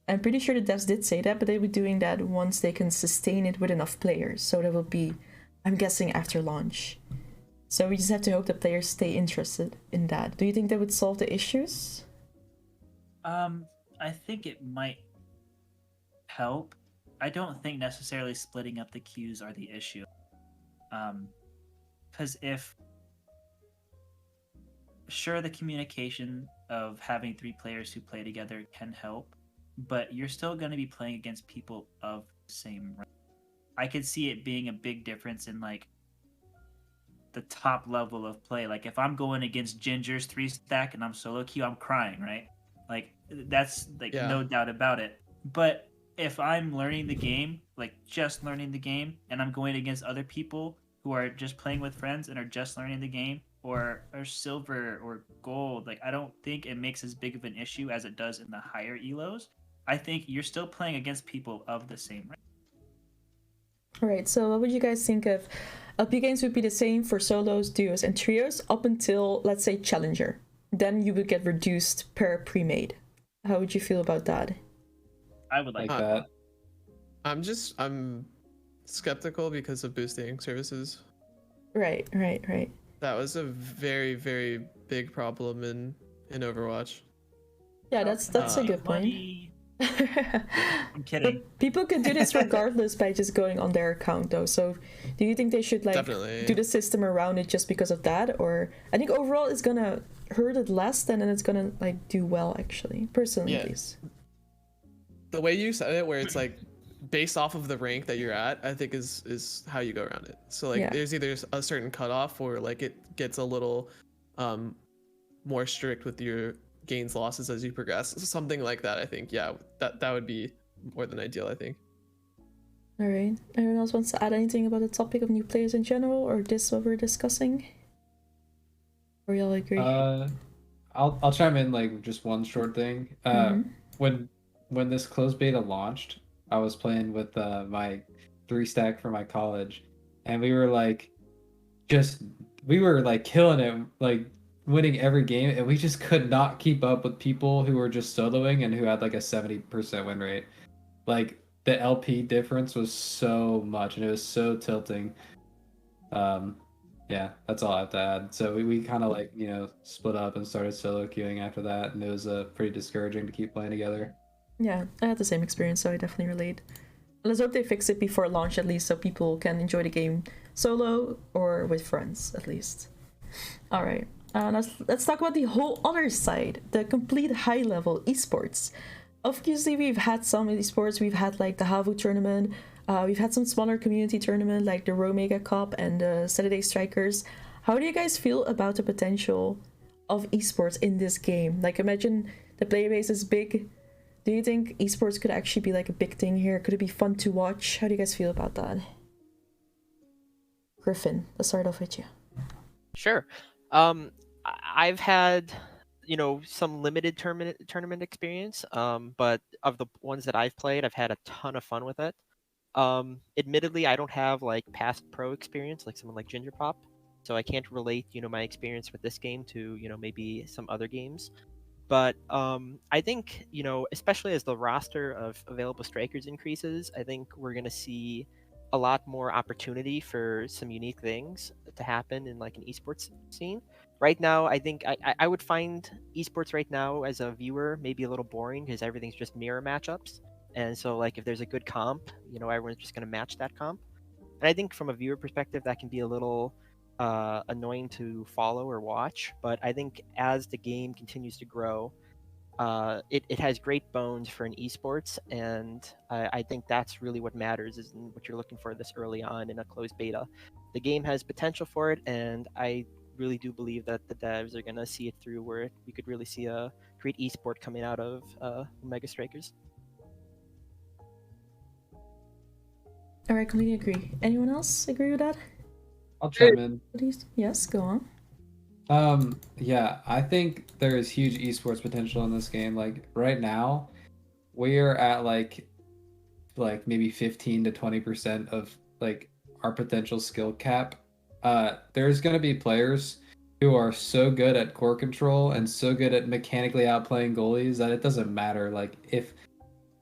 I'm pretty sure the devs did say that, but they will be doing that once they can sustain it with enough players. So that will be, I'm guessing, after launch. So we just have to hope that players stay interested in that. Do you think that would solve the issues? I think it might help. I don't think necessarily splitting up the queues are the issue. Because sure, the communication of having 3 players who play together can help, but you're still going to be playing against people of the same rank. I could see it being a big difference in like the top level of play. Like if I'm going against Ginger's 3-stack and I'm solo queue, I'm crying, right? Like that's like no doubt about it. But if I'm learning the game, like just learning the game, and I'm going against other people who are just playing with friends and are just learning the game, or are silver or gold, like I don't think it makes as big of an issue as it does in the higher elos. I think you're still playing against people of the same rank. Alright, so what would you guys think of LP games would be the same for solos, duos, and trios up until, let's say, Challenger. Then you would get reduced per pre-made. How would you feel about that? I would like that. I'm skeptical because of boosting services. Right. That was a very, very big problem in Overwatch. Yeah, that's a good point. I'm kidding. But people can do this regardless by just going on their account though. So do you think they should like Definitely do the system around it just because of that? Or I think overall it's gonna hurt it less than, and it's gonna like do well actually. Personally, at least. The way you said it, where it's like based off of the rank that you're at, I think is how you go around it. So like there's either a certain cutoff or like it gets a little more strict with your gains losses as you progress, something like that. I think that would be more than ideal, I think. All right. Anyone else wants to add anything about the topic of new players in general, or this what we're discussing? Or y'all agree? I'll chime in like just one short thing. When this closed beta launched, I was playing with my 3-stack for my college, and we were like killing it, like winning every game, and we just could not keep up with people who were just soloing and who had like a 70% win rate. Like the LP difference was so much, and it was so tilting. Yeah, that's all I have to add. So we kind of like, split up and started solo queuing after that, and it was pretty discouraging to keep playing together. Yeah, I had the same experience, so I definitely relate. Let's hope they fix it before launch, at least, so people can enjoy the game solo or with friends, at least. All right, let's talk about the whole other side, the complete high-level esports. Obviously, we've had some esports. We've had like the Havu tournament. We've had some smaller community tournament like the Romega Cup and the Saturday Strikers. How do you guys feel about the potential of esports in this game? Like, imagine the player base is big. Do you think esports could actually be like a big thing here? Could it be fun to watch? How do you guys feel about that? Griffin, let's start off with you. Sure. I've had, some limited tournament experience, but of the ones that I've played, I've had a ton of fun with it. Admittedly, I don't have like past pro experience like someone like Ginger Pop, so I can't relate, my experience with this game to, maybe some other games. But I think, especially as the roster of available strikers increases, I think we're going to see a lot more opportunity for some unique things to happen in like an esports scene. Right now, I think I would find esports right now as a viewer maybe a little boring because everything's just mirror matchups. And so like if there's a good comp, everyone's just going to match that comp. And I think from a viewer perspective, that can be a little annoying to follow or watch. But I think as the game continues to grow, it has great bones for an esports, and I think that's really what matters, is what you're looking for this early on in a closed beta. The game has potential for it, and I really do believe that the devs are going to see it through, where we could really see a great esport coming out of Omega Strikers. All right, completely agree. Anyone else agree with that? I'll chime in. Yes, go on. Yeah, I think there is huge esports potential in this game. Like right now, we're at like maybe 15 to 20% of like our potential skill cap. There's gonna be players who are so good at core control and so good at mechanically outplaying goalies that it doesn't matter. Like if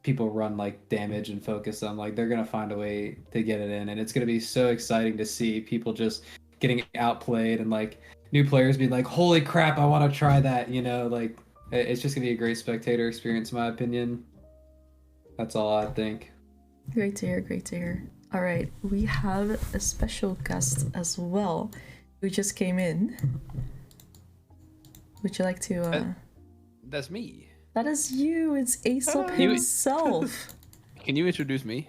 people run like damage and focus them, like they're gonna find a way to get it in, and it's gonna be so exciting to see people just getting outplayed and like new players being like, holy crap, I want to try that, like it's just gonna be a great spectator experience in my opinion. That's all I think. Great to hear. All right, we have a special guest as well who just came in. Would you like to That's me. That is you. It's AESOP himself. Can you introduce me?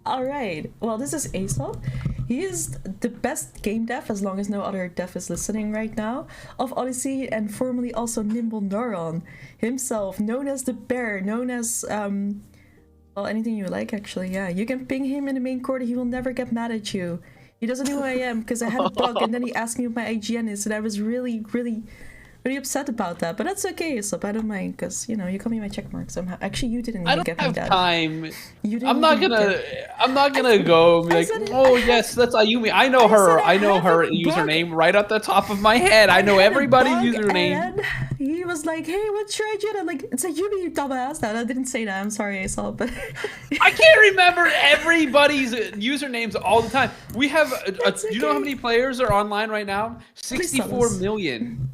All right. Well, this is AESOP. He is the best game dev, as long as no other dev is listening right now, of Odyssey, and formerly also Nimble Neuron himself, known as the Bear, known as well, anything you like, actually. Yeah, you can ping him in the main corner. He will never get mad at you. He doesn't know who I am because I had a bug, and then he asked me what my IGN is, and I was really upset about that. But that's okay, AESOP. I don't mind, because you call me my checkmark. So actually, you didn't even get me that. I don't have time. I'm not gonna go and be like, oh yes, that's Ayumi. I know her. I know her username right at the top of my head. I know everybody's username. He was like, hey, what's your IGN? I'm like, it's Ayumi, you dumbass. That I didn't say that. I'm sorry, AESOP. But I can't remember everybody's usernames all the time. We have. You know how many players are online right now? 64 million.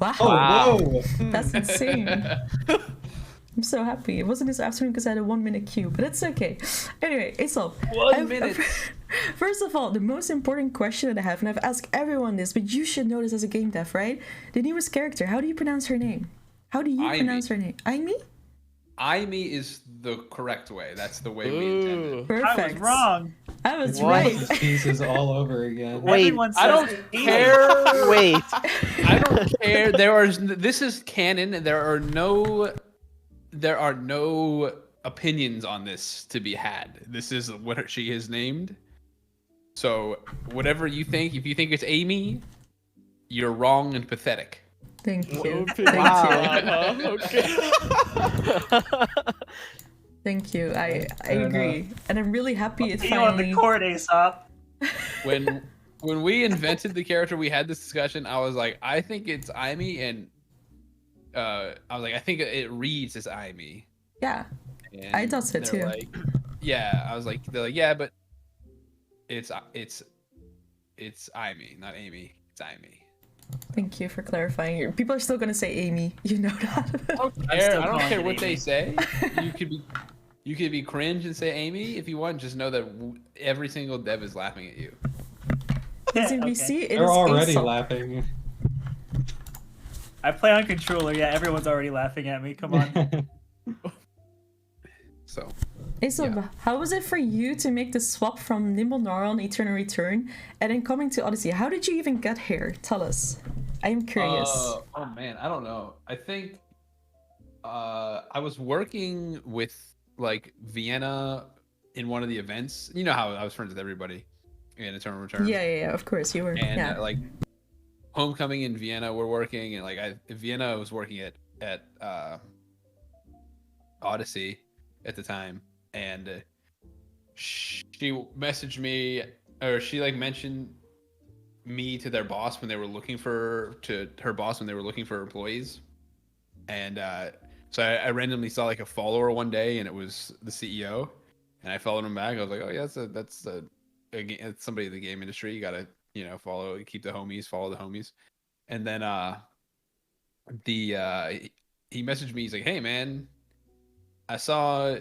Wow. Oh, whoa. That's insane. I'm so happy. It wasn't this afternoon because I had a 1 minute queue, but it's okay. Anyway, AESOP. 1 minute. First of all, the most important question that I have, and I've asked everyone this, but you should know this as a game dev, right? The newest character, how do you pronounce her name? How do you pronounce her name? Aimi? Aimi is the correct way. That's the way we intended. Perfect. I was wrong. I was What? right. Pieces all over again. Wait, Everyone says I don't Amy. care. Wait. I don't care. This is canon. There are no opinions on this to be had. This is what she is named. So whatever you think, if you think it's Amy, you're wrong and pathetic. Thank you. Wow. Okay. Thank you. I Fair agree, enough. and I'm really happy it See you on the finally. court, Aesop. When we invented the character, we had this discussion. I was like, I think it's Amy, and I was like, I think it reads as Amy. Yeah, And I thought so they're too. Like, yeah, I was like, they're like, yeah, but it's Amy, not Amy. It's Amy. Thank you for clarifying. People are still gonna say Amy. You know that. I don't I'm care. still I don't calling care it what they Amy. say. You could be cringe and say Amy if you want. Just know that every single dev is laughing at you. As Okay. we see, it They're is already Aesop. laughing. I play on controller. Yeah, everyone's already laughing at me. Come on. So Aesop, Yeah. how was it for you to make the swap from Nimble Neuron Eternal Return and then coming to Odyssey? How did you even get here? Tell us. I am curious. Oh man, I don't know. I think I was working with like Vienna in one of the events. You know how I was friends with everybody in Eternal Return. Yeah, of course you were. And Yeah. like Homecoming in Vienna were working, and like Vienna was working at Odyssey at the time, and she messaged me, or she like mentioned me to their boss when they were looking for employees, and so I randomly saw like a follower one day, and it was the CEO, and I followed him back. I was like, oh yeah, that's it's somebody in the game industry. You gotta follow, keep the homies, follow the homies, and then he messaged me. He's like, hey man, I saw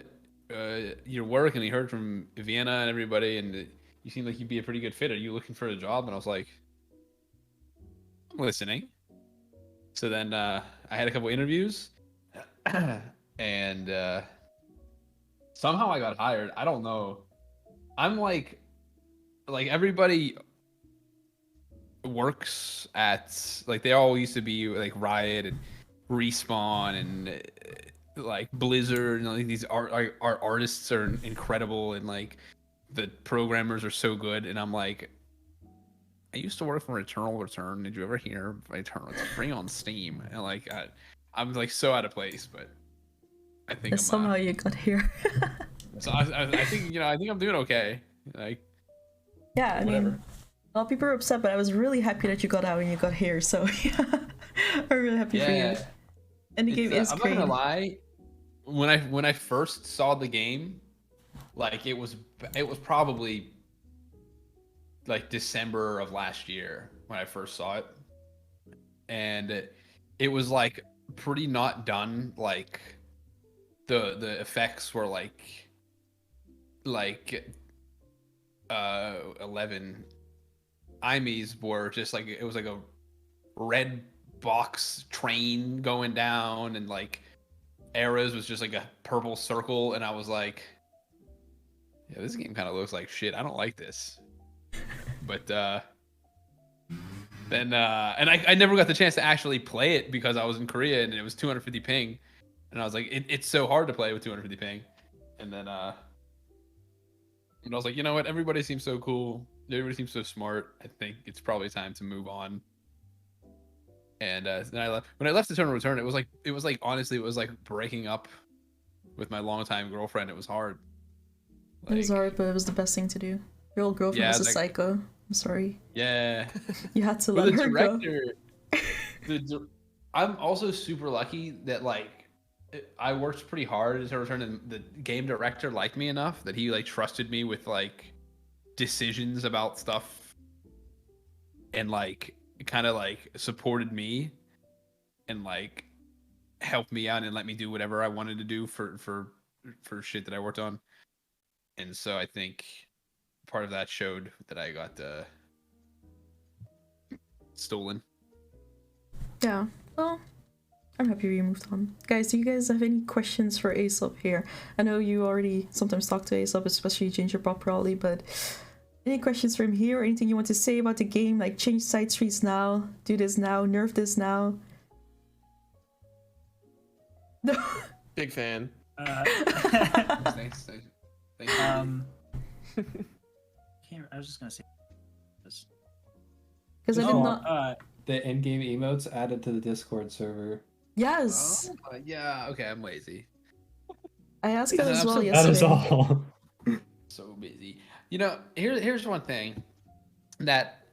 your work, and he heard from Vienna and everybody, and you seem like you'd be a pretty good fit. Are you looking for a job? And I was like, I'm listening. So then I had a couple interviews, and somehow I got hired. I don't know. I'm like everybody works at, like, they all used to be like Riot and Respawn and like Blizzard, and like these artists are incredible, and like the programmers are so good, and I'm like, I used to work for Eternal Return. Did you ever hear of Eternal? It's free on Steam, and like I'm like so out of place, but I think But somehow you got here. so I think I think I'm doing okay. Like, Yeah, I mean, whatever. a lot of people are upset, but I was really happy that you got out and you got here. So yeah, I'm really happy for you. And the game is I'm great. not gonna lie. When I first saw the game, like it was probably like December of last year when I first saw it, and it was like pretty not done. Like the effects were like 11 IMEs were just like, it was like a red box train going down, and like arrows was just like a purple circle, and I was like, yeah, this game kind of looks like shit. I don't like this. But then and I never got the chance to actually play it because I was in Korea and it was 250 ping, and I was like, it's so hard to play with 250 ping. And then and I was like, you know what? Everybody seems so cool. Everybody seems so smart. I think it's probably time to move on. And then I left. When I left Eternal Return, it was like honestly, it was like breaking up with my longtime girlfriend. It was hard. It was hard, but it was the best thing to do. Your old girlfriend was a psycho. I'm sorry. Yeah. You had to But let the her director, go. I'm also super lucky that like I worked pretty hard to return, and the game director liked me enough that he like trusted me with like decisions about stuff, and like kind of like supported me and like helped me out and let me do whatever I wanted to do for shit that I worked on. And so I think part of that showed that I got stolen. Yeah. Well, I'm happy we moved on. Guys, do you guys have any questions for Aesop here? I know you already sometimes talk to Aesop, especially Ginger Pop probably, but any questions from here or anything you want to say about the game? Like change side streets now, do this now, nerf this now? No. Big fan. Thanks. Thank you. I was just gonna say this. Because I did not. The in-game emotes added to the Discord server. Yes, Yeah. Okay, I'm lazy. I asked that I'm as well so- yesterday. That is all. So busy. You know, here's one thing that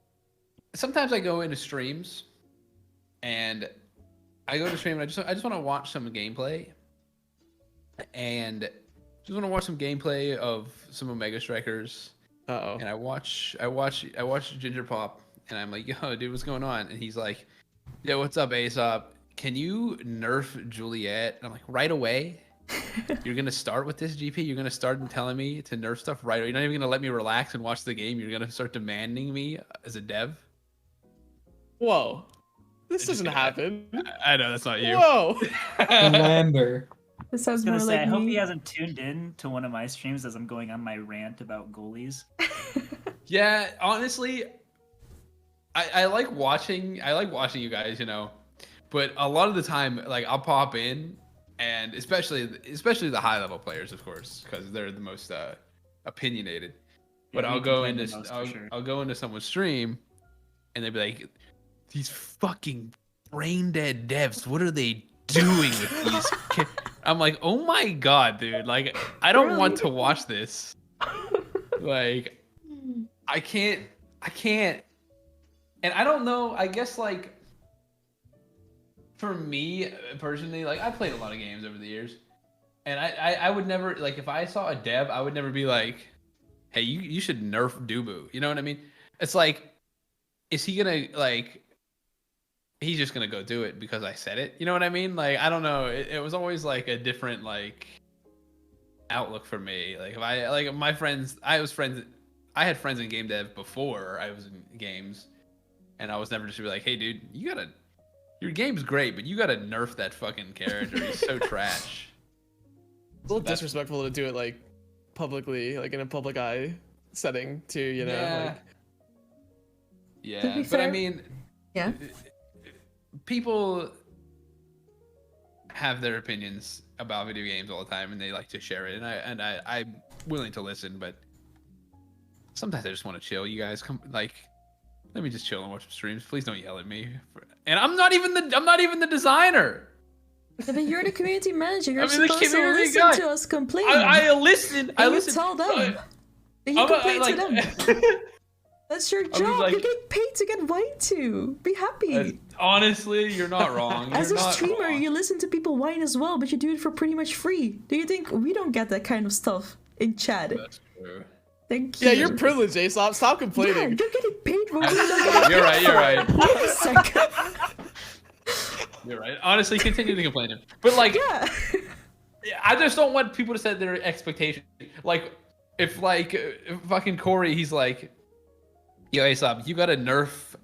sometimes I go into streams and I go to stream and I just want to watch some gameplay and just want to watch some gameplay of some Omega Strikers. Uh-oh. And I watch Ginger Pop and I'm like, yo, dude, what's going on? And he's like, yo, what's up, AESOP? Can you nerf Juliet? And I'm like, right away? You're gonna start with this, GP? You're gonna start telling me to nerf stuff right away? You're not even gonna let me relax and watch the game? You're gonna start demanding me as a dev? Whoa. This Just doesn't gonna- happen. I know, that's not you. Whoa. Remember. This I was sounds gonna more say, like I hope me. he hasn't tuned in to one of my streams as I'm going on my rant about goalies. Yeah, honestly, I like watching you guys, you know, but a lot of the time, like I'll pop in, and especially the high level players, of course, because they're the most opinionated. But Yeah, I'll we go complain the into most, for sure. I'll go into someone's stream, and they'll be like, "These fucking brain dead devs, what are they doing with these kids?" I'm like, "Oh my god, dude! Like, I don't want to watch this. Like, I can't." And I don't know, I guess, like, for me personally, like, I played a lot of games over the years, and I would never, like, if I saw a dev, I would never be like, hey, you should nerf Dubu. You know what I mean? It's like, is he gonna, like, he's just gonna go do it because I said it? You know what I mean? Like, I don't know. It was always, like, a different, like, outlook for me. Like, if I, like, my friends, I had friends in game dev before I was in games, and I was never just be like, hey, dude, your game's great, but you gotta nerf that fucking character. He's so trash. It's a little disrespectful to do it like publicly, like in a public eye setting too, you know? Yeah. Like, Yeah, To be but I fair- mean, Yeah. people have their opinions about video games all the time, and they like to share it, and I'm willing to listen, but sometimes I just want to chill. You guys come, like, let me just chill and watch some streams. Please don't yell at me. And I'm not even the designer. Yeah, but you're the community manager. You're I mean, the supposed to community listen guy. to us complain. I listen. I And you listen. tell them. I- Then you I'm complain like, to them. That's your just job. like- You're getting paid to get whined to. Be happy. honestly, you're not wrong. As You're a not streamer, wrong. you listen to people whine as well, but you do it for pretty much free. Do you think we don't get that kind of stuff in chat? That's true. Thank you. yeah, you're privileged, AESOP. Stop Yeah, complaining. you're getting paid when we don't get You're right. You're right. Wait a second. You're right. Honestly, continue to complain. But like, Yeah. I just don't want people to set their expectations. Like, if fucking Corey, he's like, yo, AESOP, you gotta nerf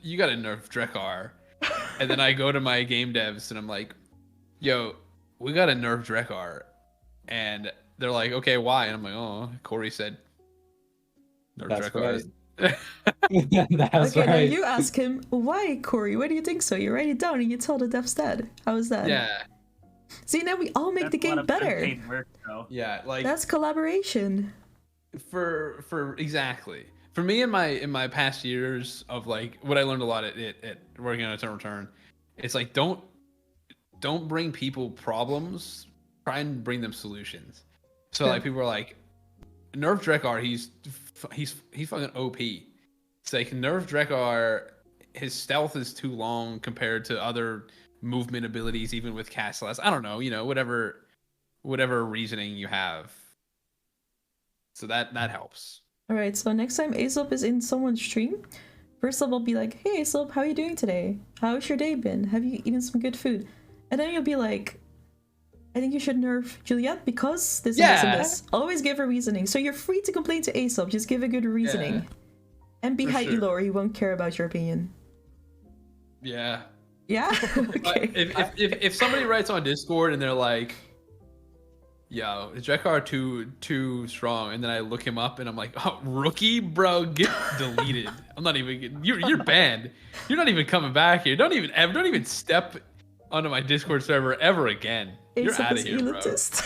Drekar. And then I go to my game devs and I'm like, yo, we gotta nerf Drekar. And they're like, okay, why? And I'm like, oh, Corey said nerf That's Drekar. That's Okay, now right. you ask him, why, Corey? Why do you think so? You write it down and you tell the devs that. How is that? Yeah. See, now we all make the That's a lot game of better. unpaid work, though. Yeah. Like, That's collaboration. for exactly for me in my past years of like what I learned a lot at working on a turn return, it's like don't bring people problems, try and bring them solutions. So Yeah. like people are like, nerf Drekar, he's fucking OP. It's like nerf Drekar, his stealth is too long compared to other movement abilities, even with cast less. I don't know, you know, whatever reasoning you have. So that helps. Alright, so next time AESOP is in someone's stream, first of all, be like, hey AESOP, how are you doing today? How's your day been? Have you eaten some good food? And then you'll be like, I think you should nerf Juliet because this and this and Yeah. this. Always give a reasoning. So you're free to complain to AESOP, just give a good reasoning. Yeah. And be For high sure. Elor, he won't care about your opinion. Yeah. Yeah? Okay. If somebody writes on Discord and they're like, yo, is Drekar too strong? And then I look him up and I'm like, oh, rookie, bro, get deleted. I'm not even you're banned. You're not even coming back here. Don't even step onto my Discord server ever again. You're AESOP out of is here, bro. elitist.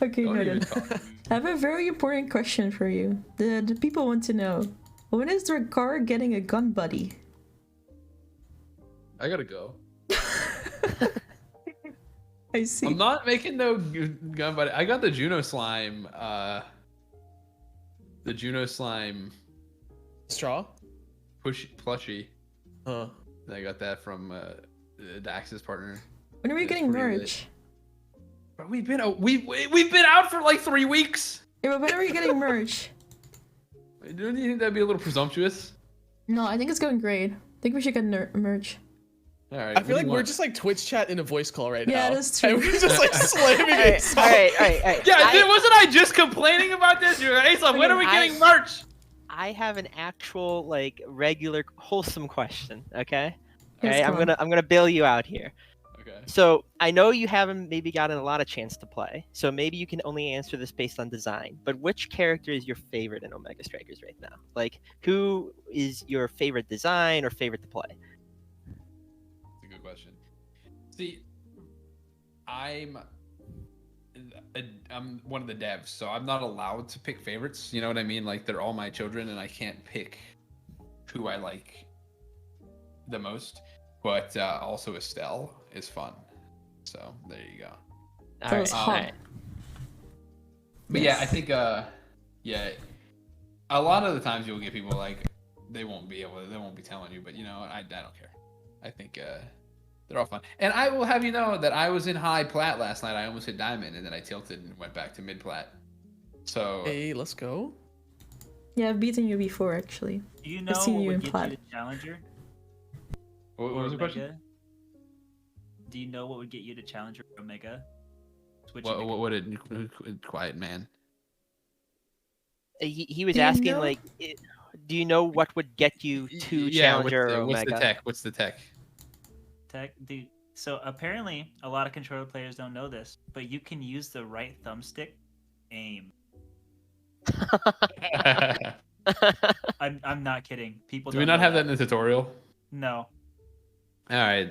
Okay, Don't even noted. talk to me. I have a very important question for you. The people want to know, when is Drakkar getting a gun buddy? I gotta go. I see. I'm not making no gun, but I got the Juno slime. The Juno slime Straw? plushie. Huh. I got that from Dax's partner. When are we It's getting pretty merch? But we've been out for like 3 weeks. Yeah, but when are we getting merch? Don't you think that'd be a little presumptuous? No, I think it's going great. I think we should get merch. All right. I feel like we're just like Twitch chat in a voice call right now. Yeah, that's true. And we're just like slamming All right, it. all right. Yeah, wasn't I just complaining about this? You're AESOP, when are we getting merch? I have an actual, like, regular, wholesome question. Okay. Yes, Okay. come on. I'm gonna bail you out here. Okay. So I know you haven't maybe gotten a lot of chance to play, so maybe you can only answer this based on design. But which character is your favorite in Omega Strikers right now? Like, who is your favorite design or favorite to play? That's a good question. See, I'm one of the devs, so I'm not allowed to pick favorites. You know what I mean? Like, they're all my children, and I can't pick who I like the most. But also Estelle is fun. So there you go. That was hot. But yeah, I think yeah, a lot of the times you'll get people like they won't be telling you, but you know, I don't care. I think they're all fun. And I will have you know that I was in high plat last night. I almost hit diamond, and then I tilted and went back to mid plat. So Hey, let's go. Yeah, I've beaten you before, actually. Do you know I've seen what you would in get plat. you to challenger? what was the question? Omega? Do you know what would get you to challenger or Omega? What did quiet man? He was Do you asking, know- like, do you know what would get you to Yeah, Challenger or what's Omega? the tech? What's the tech? Tech, dude. So apparently, a lot of controller players don't know this, but you can use the right thumbstick aim. I'm not kidding. People Do we don't not know have that in the tutorial? No. All right,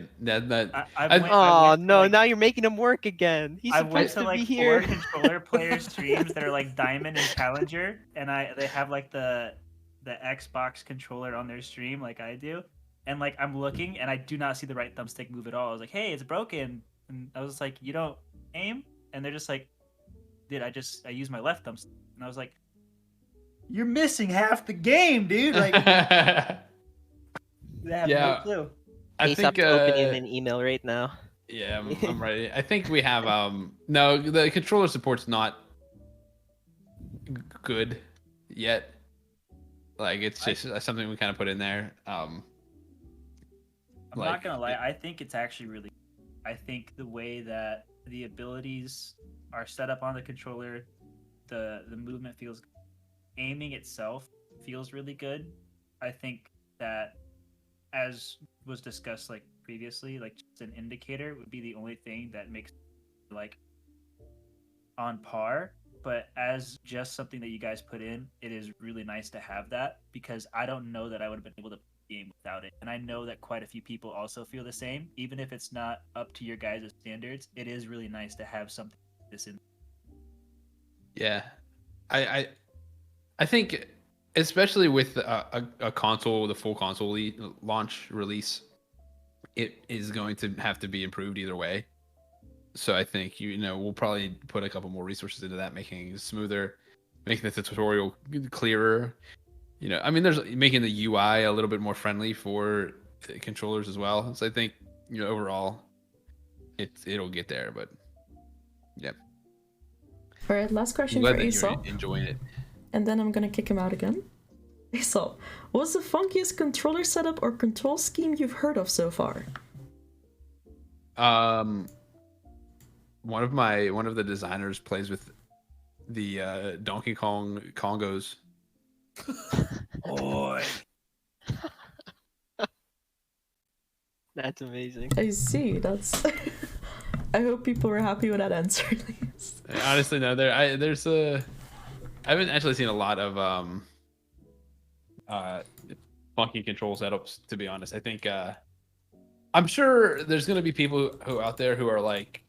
Oh no! Now you're making him work again. He's I went supposed to to like be 4 here. controller player streams that are like Diamond and Challenger, and they have like the Xbox controller on their stream like I do, and like I'm looking and I do not see the right thumbstick move at all. I was like, hey, it's broken, and I was like, you don't aim, and they're just like, dude, I use my left thumbstick, and I was like, you're missing half the game, dude. Like, they have Yeah. no clue. I think opening an email right now. yeah, I'm ready. I think we have no, the controller support's not good yet. Like it's just something we kind of put in there. I'm like, not gonna lie, I think it's actually really. I think the way that the abilities are set up on the controller, the movement feels, aiming itself feels really good. I think that, as was discussed like previously, like just an indicator would be the only thing that makes like on par. But as just something that you guys put in, it is really nice to have that, because I don't know that I would have been able to play the game without it. And I know that quite a few people also feel the same. Even if it's not up to your guys' standards, it is really nice to have something like this in. yeah, I think especially with a console, the full console launch release, it is going to have to be improved either way. So I think we'll probably put a couple more resources into that, making it smoother, making the tutorial clearer. I mean, there's making the UI a little bit more friendly for controllers as well. So I think overall, it'll get there. But yeah. All right, last question I'm glad for that AESOP, you're enjoying it. and then I'm gonna kick him out again. AESOP, what's the funkiest controller setup or control scheme you've heard of so far? One of the designers plays with the Donkey Kong Congos. Boy. That's amazing. I see. That's. I hope people were happy with that answer. At least. Honestly, no. I haven't actually seen a lot of funky control setups, to be honest. I think I'm sure there's gonna be people who out there who are like,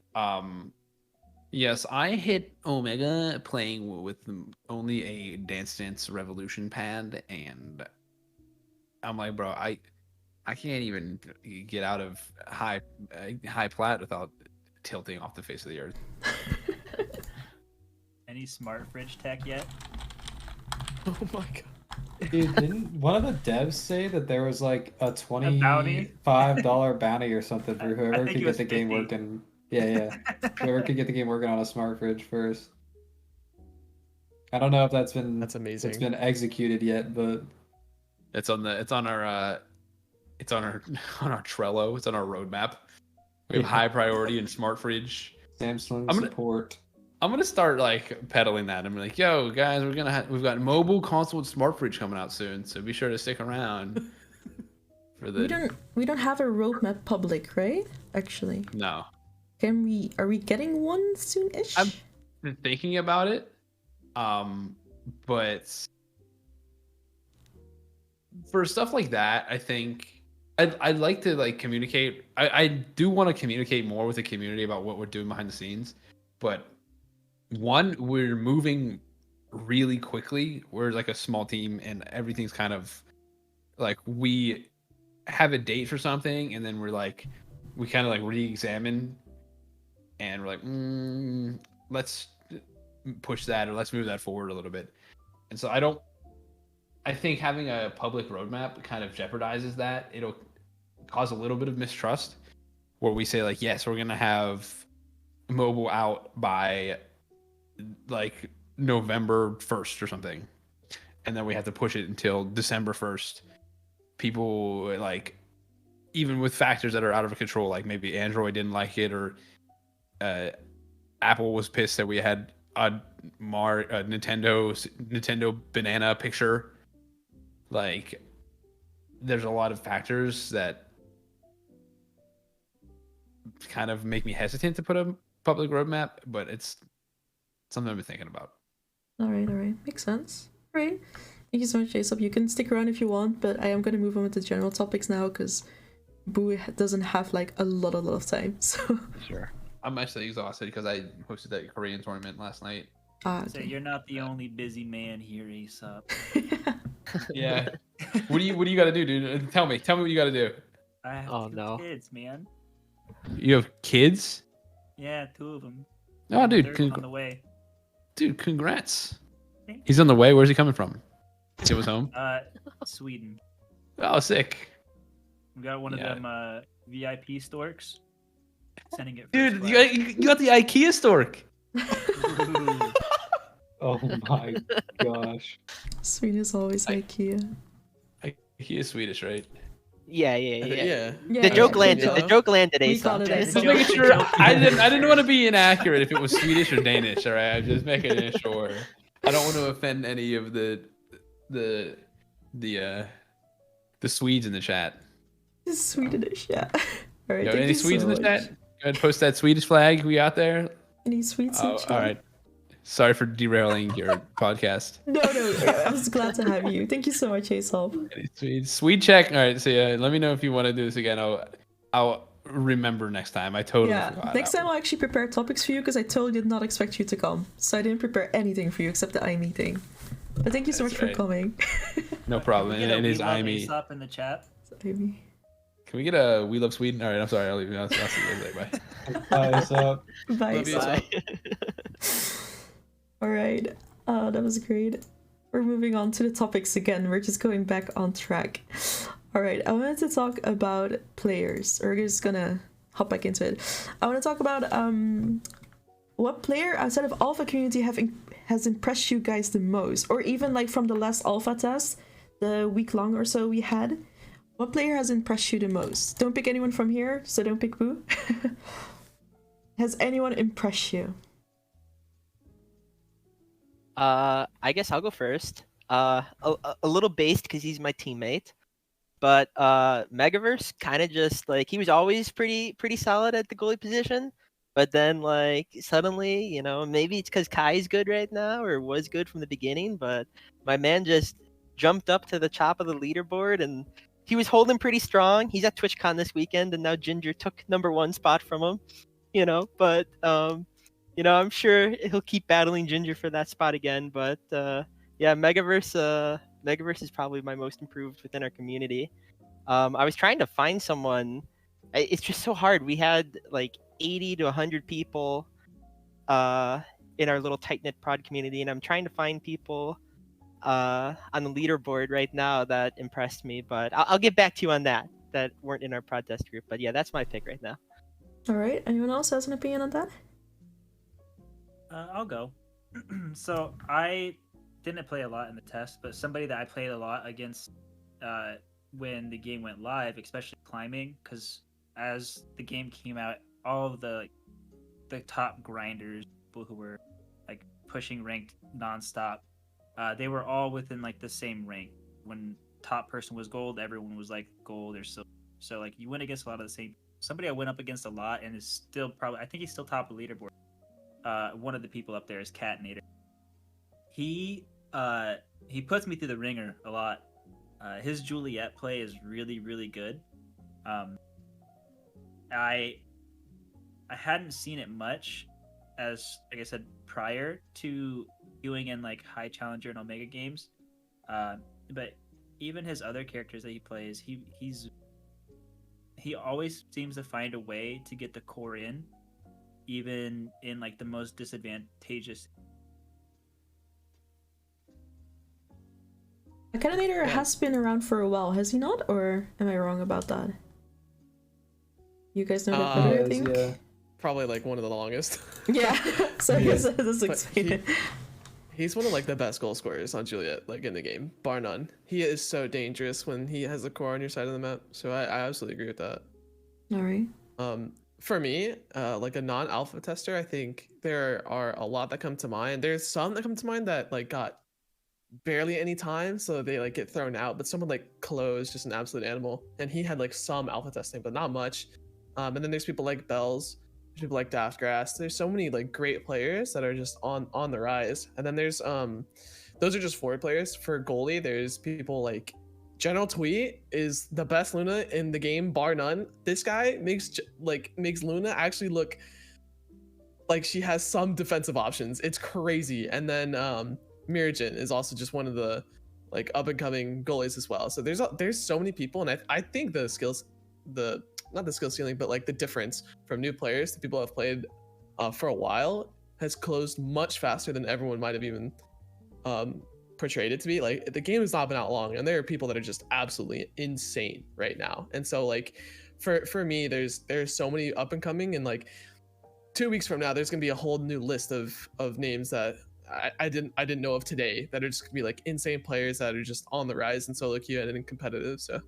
yes, I hit Omega playing with only a Dance Dance Revolution pad, and I'm like, bro, I can't even get out of high plat without tilting off the face of the earth. Any smart fridge tech yet? Oh my god. Dude, didn't one of the devs say that there was like a bounty? $25 bounty or something for I whoever think could it get was the game 50. working? Yeah. Whoever could get the game working on a smart fridge first. I don't know if that's That's amazing. It's been executed yet, but It's on our on our Trello. It's on our roadmap. We have Yeah. high priority and smart fridge. Samsung I'm gonna- support. I'm gonna start like peddling that. I'm like, yo, guys, we've got mobile console and smart fridge coming out soon, so be sure to stick around for the. We don't have a roadmap public, right? Actually, No, are we getting one soon-ish? I'm been thinking about it, but for stuff like that, I think I'd like to like communicate. I do want to communicate more with the community about what we're doing behind the scenes, but one, we're moving really quickly. We're like a small team, and everything's kind of like we have a date for something, and then we kind of like re-examine, and we're like, let's push that or let's move that forward a little bit. And so I think having a public roadmap kind of jeopardizes that. It'll cause a little bit of mistrust where we say like, yes, we're gonna have mobile out by like November 1st or something, and then we have to push it until December 1st. People like, even with factors that are out of control, like maybe Android didn't like it, or Apple was pissed that we had a Nintendo banana picture. Like, there's a lot of factors that kind of make me hesitant to put a public roadmap, but it's something I've been thinking about. All right, makes sense. All right, thank you so much, AESOP. You can stick around if you want, but I am gonna move on with the general topics now because Boo doesn't have like a lot of time. So Sure. I'm actually exhausted because I hosted that Korean tournament last night. okay. So you're not the only busy man here, Aesop. Yeah. What do you got to do, dude? Tell me what you got to do. I have Oh, two no. kids, man. You have kids? Yeah, 2 of them. Oh, dude, They're on the way. dude, congrats. Thank He's on the way. Where's he coming from? He was home. Sweden. Oh, sick. We got one Yeah. of them VIP storks. Sending it. Dude, first you got the IKEA stork. class. Oh my gosh. Sweden is always IKEA. IKEA is Swedish, right? Yeah. Yeah. Yeah, The joke yeah, landed. yeah. The joke landed. We AESOP. got it. Just Just joke- making sure. joke- I didn't want to be inaccurate if it was Swedish or Danish. All right, I'm just making sure. I don't want to offend any of the Swedes in the chat. It's Swedish, yeah. All right, Yo, thank any you Swedes so in the much. chat? Go ahead and post that Swedish flag we out there. Any Swedes in Oh, chat? all right. Sorry for derailing your podcast. No, I was glad to have you. Thank you so much, AESOP. Any Swedes? Swede check. All right. So yeah, let me know if you want to do this again. I'll remember next time. I totally Yeah, forgot. next time I'll actually prepare topics for you because I totally did not expect you to come. So I didn't prepare anything for you except the meeting. But thank you so That's much right. for coming. No problem. Get a And We it is Love IME. Aesop in the chat. Amy. Can we get a We Love Sweden? All right. I'm sorry. I'll leave you. I'll see you guys later. Bye. Bye, AESOP. Bye. Love you, AESOP. AESOP. All right, that was great. We're moving on to the topics again. We're just going back on track. All right, I wanted to talk about players. We're just gonna hop back into it. I want to talk about what player outside of Alpha community has impressed you guys the most, or even like from the last Alpha test, the week long or so we had. What player has impressed you the most? Don't pick anyone from here, so don't pick Boo. Has anyone impressed you? I guess I'll go first. A little based because he's my teammate, but Megaverse kind of just like he was always pretty solid at the goalie position, but then like suddenly, maybe it's because Kai's good right now or was good from the beginning, but my man just jumped up to the top of the leaderboard and he was holding pretty strong. He's at TwitchCon this weekend, and now Ginger took #1 spot from him. But I'm sure he'll keep battling Ginger for that spot again. But yeah, Megaverse is probably my most improved within our community. I was trying to find someone. It's just so hard. We had like 80 to 100 people in our little tight knit prod community, and I'm trying to find people on the leaderboard right now that impressed me. But I'll get back to you on that weren't in our prod test group. But yeah, that's my pick right now. All right. Anyone else has an opinion on that? I'll go. So I didn't play a lot in the test, but somebody that I played a lot against when the game went live, especially climbing, because as the game came out, all of the top grinders, people who were like pushing ranked nonstop, they were all within like the same rank. When top person was gold, everyone was like gold or silver. So like you went against a lot of the same. Somebody I went up against a lot and is still probably, I think he's still top of the leaderboard. One of the people up there is Catnator. He puts me through the ringer a lot. His Juliet play is really, really good. I hadn't seen it much, as like I said, prior to doing in like High Challenger and Omega games. But even his other characters that he plays, he always seems to find a way to get the core in, even in like the most disadvantageous. Akinator has been around for a while, has he not? Or am I wrong about that? You guys know that better, I think? Yeah. Probably like one of the longest. Yeah, so He is. just But explain it. He's one of like the best goal scorers on Juliet, like in the game, bar none. He is so dangerous when he has the core on your side of the map. So I absolutely agree with that. All right. For me, like a non-alpha tester, I think there are a lot that come to mind. There's some that come to mind that like got barely any time, so they like get thrown out. But someone like Klo is just an absolute animal, and he had like some alpha testing, but not much. And then there's people like Bells, there's people like Daftgrass. There's so many like great players that are just on the rise. And then there's those are just forward players. For goalie, there's people like General Tweet is the best Luna in the game, bar none. This guy makes Luna actually look like she has some defensive options. It's crazy. And then Mirajin is also just one of the like up and coming goalies as well. So there's so many people, and I think the skills, not the skill ceiling, but like the difference from new players to people who have played for a while has closed much faster than everyone might have even portrayed it to be. Like the game has not been out long, and there are people that are just absolutely insane right now. And so like for me, there's so many up and coming, and like 2 weeks from now, there's gonna be a whole new list of names that I didn't know of today that are just gonna be like insane players that are just on the rise in solo queue and in competitive. So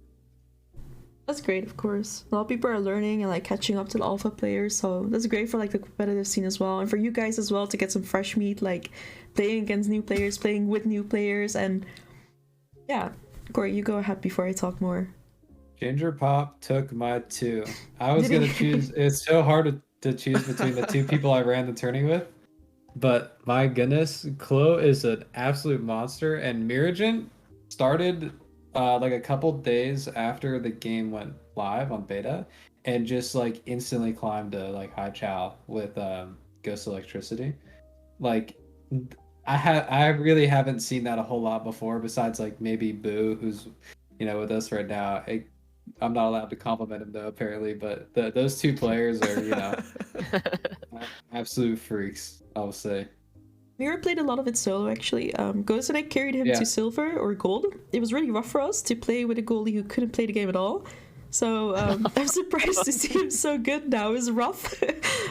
That's great, of course. A lot of people are learning and like catching up to the alpha players, so that's great for like the competitive scene as well, and for you guys as well to get some fresh meat, like playing against new players, playing with new players, and yeah. Corey, you go ahead before I talk more. Ginger Pop took my 2. I was Did gonna he? choose. It's so hard to choose between the 2 people I ran the tourney with, but my goodness, Klo is an absolute monster, and Mirajin started like a couple days after the game went live on beta, and just like instantly climbed to like high chow with Ghost Electricity. Like I really haven't seen that a whole lot before, besides like maybe Boo, who's with us right now. I'm not allowed to compliment him though, apparently, but those 2 players are absolute freaks, I'll say. Mira played a lot of it solo actually. Ghost and I carried him Yeah. to silver or gold. It was really rough for us to play with a goalie who couldn't play the game at all. So I'm surprised to see him so good now. It was rough.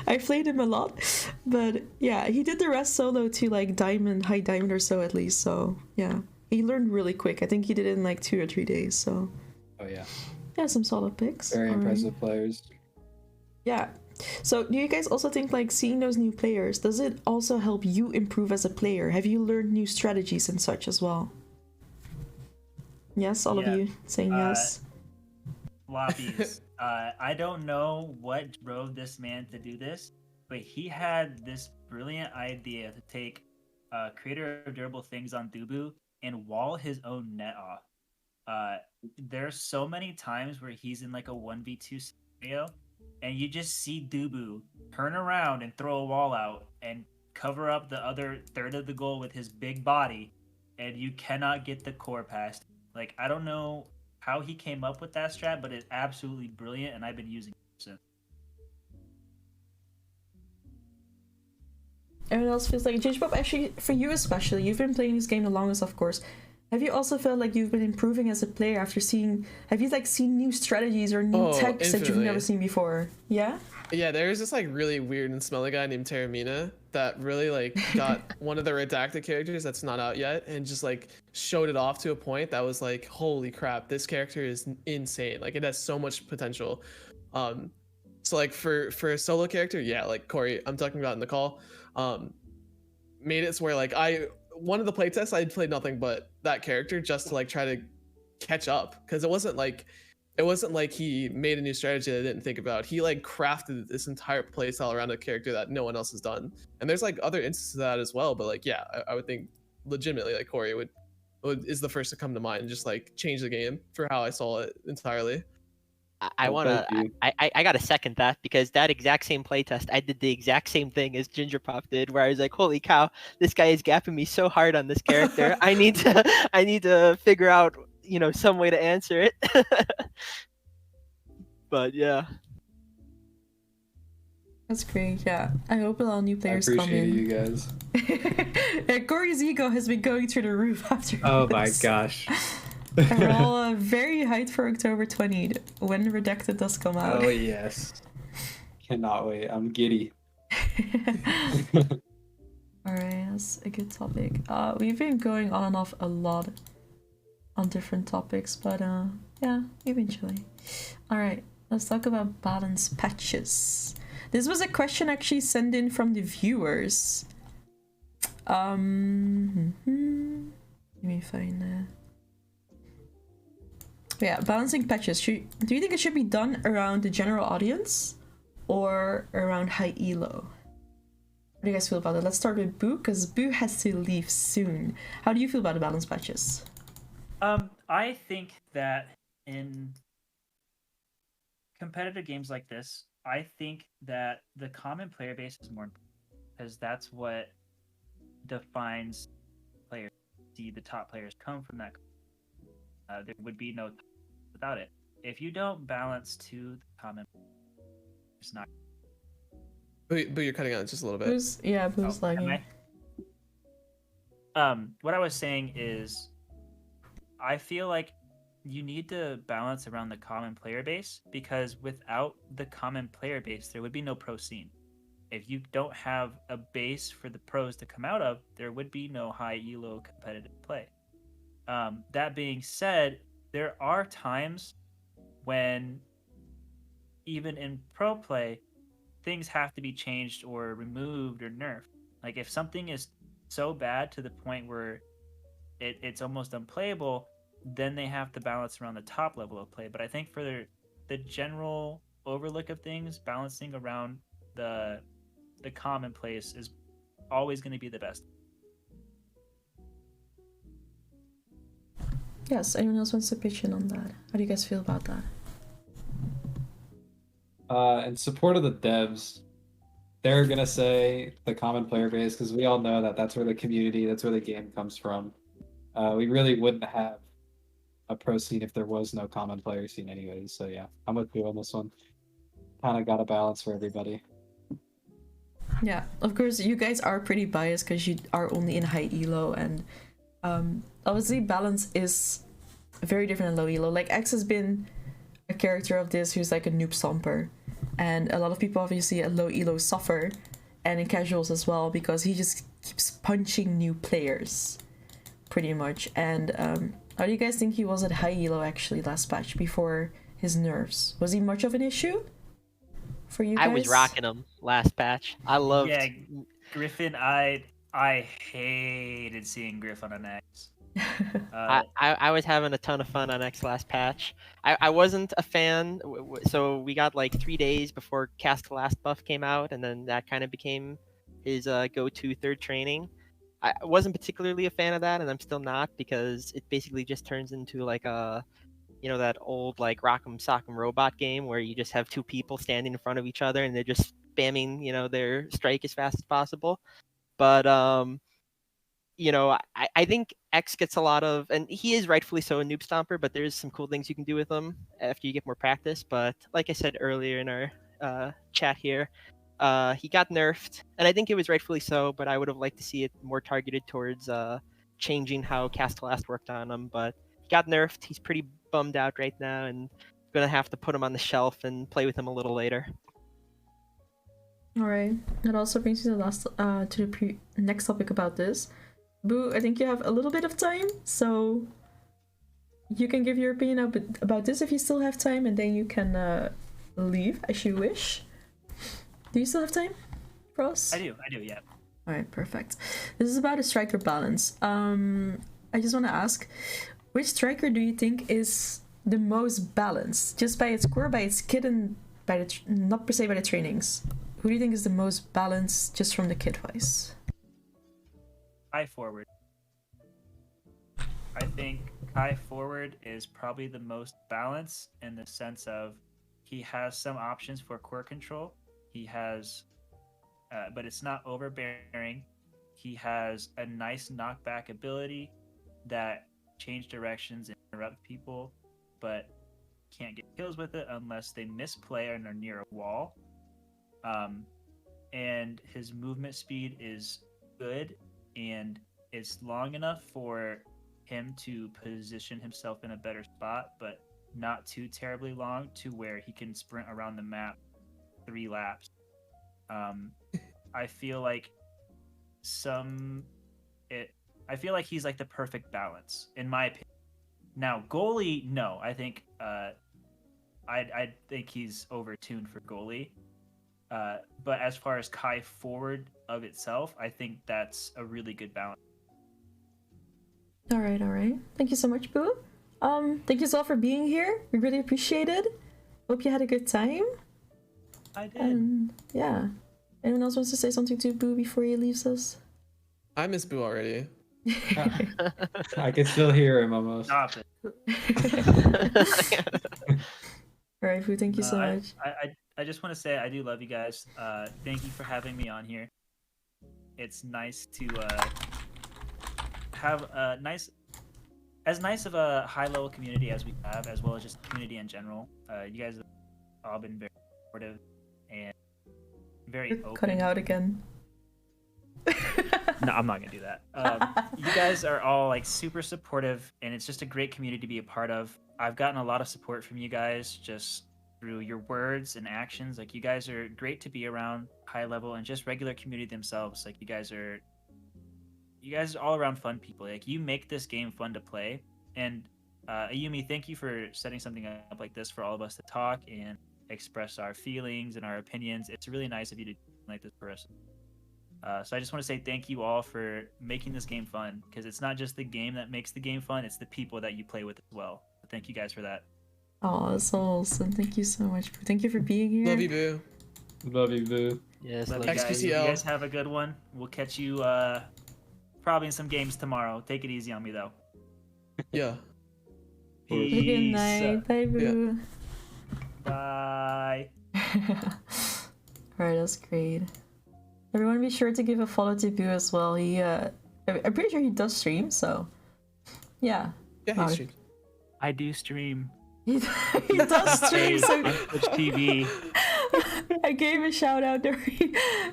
I played him a lot. But yeah, he did the rest solo to like diamond, high diamond or so at least. So yeah, he learned really quick. I think he did it in like 2 or 3 days. So Oh yeah, yeah, some solid picks. very All right. impressive players. Yeah. So do you guys also think like seeing those new players, does it also help you improve as a player? Have you learned new strategies and such as well? Yes, all Yeah. of you saying yes. Floppies. I don't know what drove this man to do this, but he had this brilliant idea to take creator of durable things on Dubu and wall his own net off. there's so many times where he's in like a 1v2 scenario, and you just see Dubu turn around and throw a wall out and cover up the other third of the goal with his big body, and you cannot get the core past. Like, I don't know how he came up with that strat, but it's absolutely brilliant, and I've been using it since. Everyone else feels like Gingerpop, actually, for you especially, you've been playing this game the longest, of course. Have you also felt like you've been improving as a player after seeing? Have you like seen new strategies or new techs that you've never seen before? Yeah. Yeah, there's this like really weird and smelly guy named Terramina that really like got one of the redacted characters that's not out yet and just like showed it off to a point that was like, holy crap, this character is insane. Like it has so much potential. So like for a solo character, yeah, like Corey, I'm talking about in the call, made it so where like one of the playtests I played nothing but that character just to like try to catch up because it wasn't like he made a new strategy that I didn't think about. He like crafted this entire playstyle around a character that no one else has done. And there's like other instances of that as well. But like, yeah, I would think legitimately like Corey would is the first to come to mind and just like change the game for how I saw it entirely. I gotta second that because that exact same playtest, I did the exact same thing as Gingerpop did, where I was like, "Holy cow, this guy is gapping me so hard on this character. I need to figure out, some way to answer it." But yeah, that's great. Yeah, I hope a lot of new players come in. I appreciate you guys. Yeah, Corey's ego has been going through the roof after. Oh this. My gosh. We're all very hyped for October 20th when Redacted does come out. Oh yes. Cannot wait. I'm giddy. Alright, that's a good topic. We've been going on and off a lot on different topics, but yeah, eventually. Alright, let's talk about balance patches. This was a question actually sent in from the viewers. Let me find that. Yeah, balancing patches. Do you think it should be done around the general audience or around high elo? What do you guys feel about it? Let's start with Boo, because Boo has to leave soon. How do you feel about the balance patches? I think that in competitive games like this, I think that the common player base is more important because that's what defines players. See the top players come from that. There would be no without it. If you don't balance to the common, it's not. But you're cutting out just a little bit. Boo's lagging. What I was saying is, I feel like you need to balance around the common player base because without the common player base, there would be no pro scene. If you don't have a base for the pros to come out of, there would be no high elo competitive play. That being said, there are times when even in pro play, things have to be changed or removed or nerfed. Like if something is so bad to the point where it's almost unplayable, then they have to balance around the top level of play. But I think for the general overlook of things, balancing around the common place is always going to be the best. Yes, anyone else wants to pitch in on that? How do you guys feel about that? In support of the devs, they're gonna say the common player base because we all know that that's where the community, that's where the game comes from. We really wouldn't have a pro scene if there was no common player scene anyways. So yeah, I'm with you on this one. Kind of got a balance for everybody. Yeah, of course you guys are pretty biased because you are only in high elo, and obviously balance is very different in low elo. Like X has been a character of this who's like a noob stomper, and a lot of people obviously at low elo suffer, and in casuals as well, because he just keeps punching new players pretty much. And how do you guys think he was at high elo actually last patch before his nerfs? Was he much of an issue for you guys? I was rocking him last patch. I loved. Yeah, Griffin. I hated seeing Griffin on X. I was having a ton of fun on X last patch. I wasn't a fan, so we got like 3 days before Cast last buff came out, and then that kind of became his go-to third training. I wasn't particularly a fan of that, and I'm still not, because it basically just turns into like a, that old like Rock'em Sock'em Robot game where you just have two people standing in front of each other and they're just spamming, their strike as fast as possible. But I think X gets a lot of, and he is rightfully so a noob stomper, but there's some cool things you can do with him after you get more practice. But like I said earlier in our chat here, he got nerfed, and I think it was rightfully so, but I would have liked to see it more targeted towards changing how Castellast worked on him. But he got nerfed. He's pretty bummed out right now, and going to have to put him on the shelf and play with him a little later. All right. That also brings me to the next topic about this. Boo, I think you have a little bit of time, so you can give your opinion about this if you still have time, and then you can leave as you wish. Do you still have time for us? I do, yeah. All right, perfect. This is about a striker balance. I just want to ask, which striker do you think is the most balanced, just by its core, by its kit, and by the not per se by the trainings? Who do you think is the most balanced, just from the kit wise? Kai forward. I think Kai forward is probably the most balanced in the sense of he has some options for core control. He has, but it's not overbearing. He has a nice knockback ability that change directions and interrupt people, but can't get kills with it unless they misplay and are near a wall. And his movement speed is good, and it's long enough for him to position himself in a better spot, but not too terribly long to where he can sprint around the map 3 laps. I feel like I feel like he's like the perfect balance in my opinion. Now goalie, no, I think I think he's overtuned for goalie. But as far as Kai forward of itself, I think that's a really good balance. All right. Thank you so much, Boo. Thank you all for being here. We really appreciate it. Hope you had a good time. I did. And yeah. Anyone else wants to say something to Boo before he leaves us? I miss Boo already. I can still hear him almost. Stop it. All right, Boo, thank you so much. I just want to say I do love you guys. Thank you for having me on here. It's nice to have a nice of a high level community as we have, as well as just community in general. You guys have all been very supportive and very You're open. cutting out again. No, I'm not gonna do that. You guys are all like super supportive, and it's just a great community to be a part of. I've gotten a lot of support from you guys just through your words and actions. Like, you guys are great to be around, high level, and just regular community themselves. Like, you guys are all around fun people. Like, you make this game fun to play. And Ayumi, thank you for setting something up like this for all of us to talk and express our feelings and our opinions. It's really nice of you to do like this for us. So I just want to say thank you all for making this game fun, because it's not just the game that makes the game fun, it's the people that you play with as well. So thank you guys for that. Oh, that's awesome. Thank you so much. Thank you for being here. Love you, Boo. Love you, Boo. Yes, Love love you you. guys. XQCL. You guys have a good one. We'll catch you probably in some games tomorrow. Take it easy on me, though. Yeah. Peace. Have a good night. Bye, Boo. Bye. Alright, that's great. Everyone be sure to give a follow to Boo as well. I'm pretty sure he does stream, so yeah. Yeah, he streams. I do stream. He does stream, so on Twitch TV. I gave a shout out there.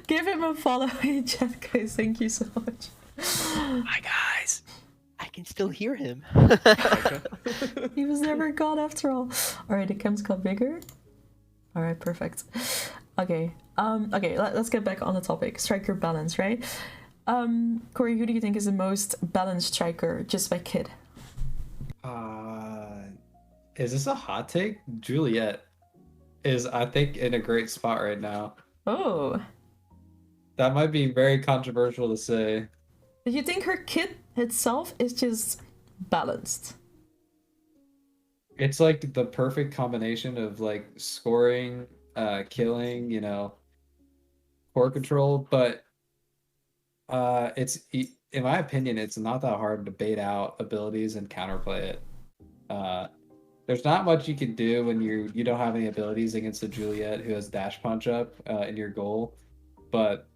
Give him a follow in chat, guys. Thank you so much. Hi guys, I can still hear him. He was never gone after all. Alright, the cam's got bigger. Alright, perfect. Okay. Let's get back on the topic. Striker balance, right? Corey, who do you think is the most balanced striker just by kid? Is this a hot take? Juliet is, I think, in a great spot right now. Oh. That might be very controversial to say. Do you think her kit itself is just balanced? It's like the perfect combination of like scoring, killing, core control, but in my opinion, it's not that hard to bait out abilities and counterplay it. There's not much you can do when you don't have any abilities against a Juliet who has dash punch up in your goal, but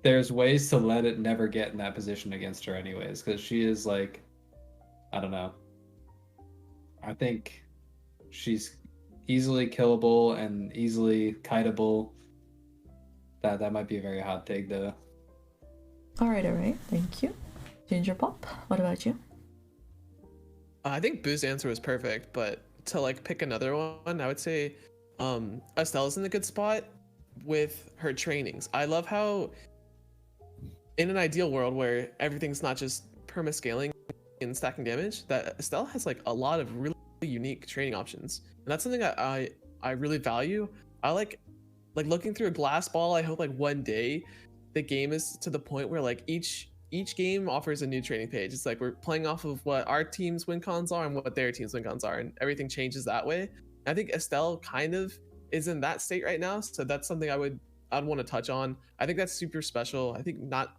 there's ways to let it never get in that position against her anyways, because she is like, I don't know. I think she's easily killable and easily kiteable. That might be a very hot take though. All right. Thank you. Ginger Pop, what about you? I think Boo's answer was perfect, but to like pick another one, I would say Estelle's in a good spot with her trainings. I love how in an ideal world where everything's not just perma-scaling and stacking damage, that Estelle has like a lot of really unique training options. And that's something that I really value. I like looking through a glass ball. I hope like one day the game is to the point where like each game offers a new training page. It's like we're playing off of what our team's win cons are and what their team's win cons are, and everything changes that way. And I think Estelle kind of is in that state right now, so that's something I'd want to touch on. I think that's super special. I think not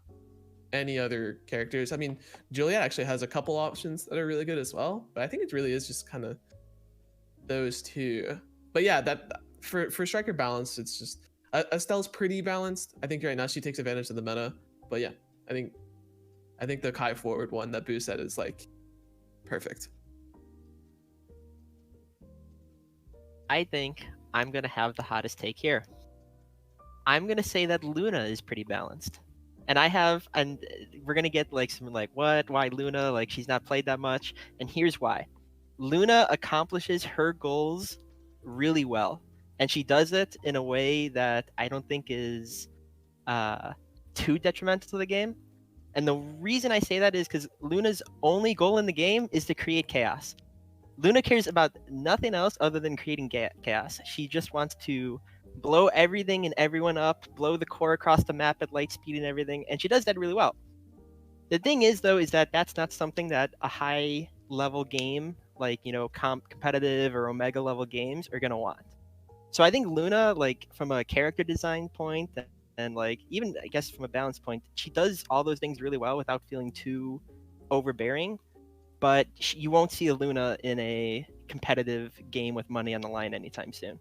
any other characters. I mean, Juliet actually has a couple options that are really good as well, but I think it really is just kind of those two. But yeah, that for striker balance, it's just Estelle's pretty balanced. I think right now she takes advantage of the meta. But yeah, I think the Kai forward one that Boo said is like perfect. I think I'm gonna have the hottest take here. I'm gonna say that Luna is pretty balanced. And we're gonna get like some like, what? Why Luna? Like, she's not played that much. And here's why. Luna accomplishes her goals really well. And she does it in a way that I don't think is too detrimental to the game. And the reason I say that is because Luna's only goal in the game is to create chaos. Luna cares about nothing else other than creating chaos. She just wants to blow everything and everyone up, blow the core across the map at light speed and everything, and she does that really well. The thing is, though, is that that's not something that a high level game like, you know, competitive or Omega level games are gonna want. So I think Luna, like from a character design point and like even I guess from a balance point, she does all those things really well without feeling too overbearing. But you won't see a Luna in a competitive game with money on the line anytime soon.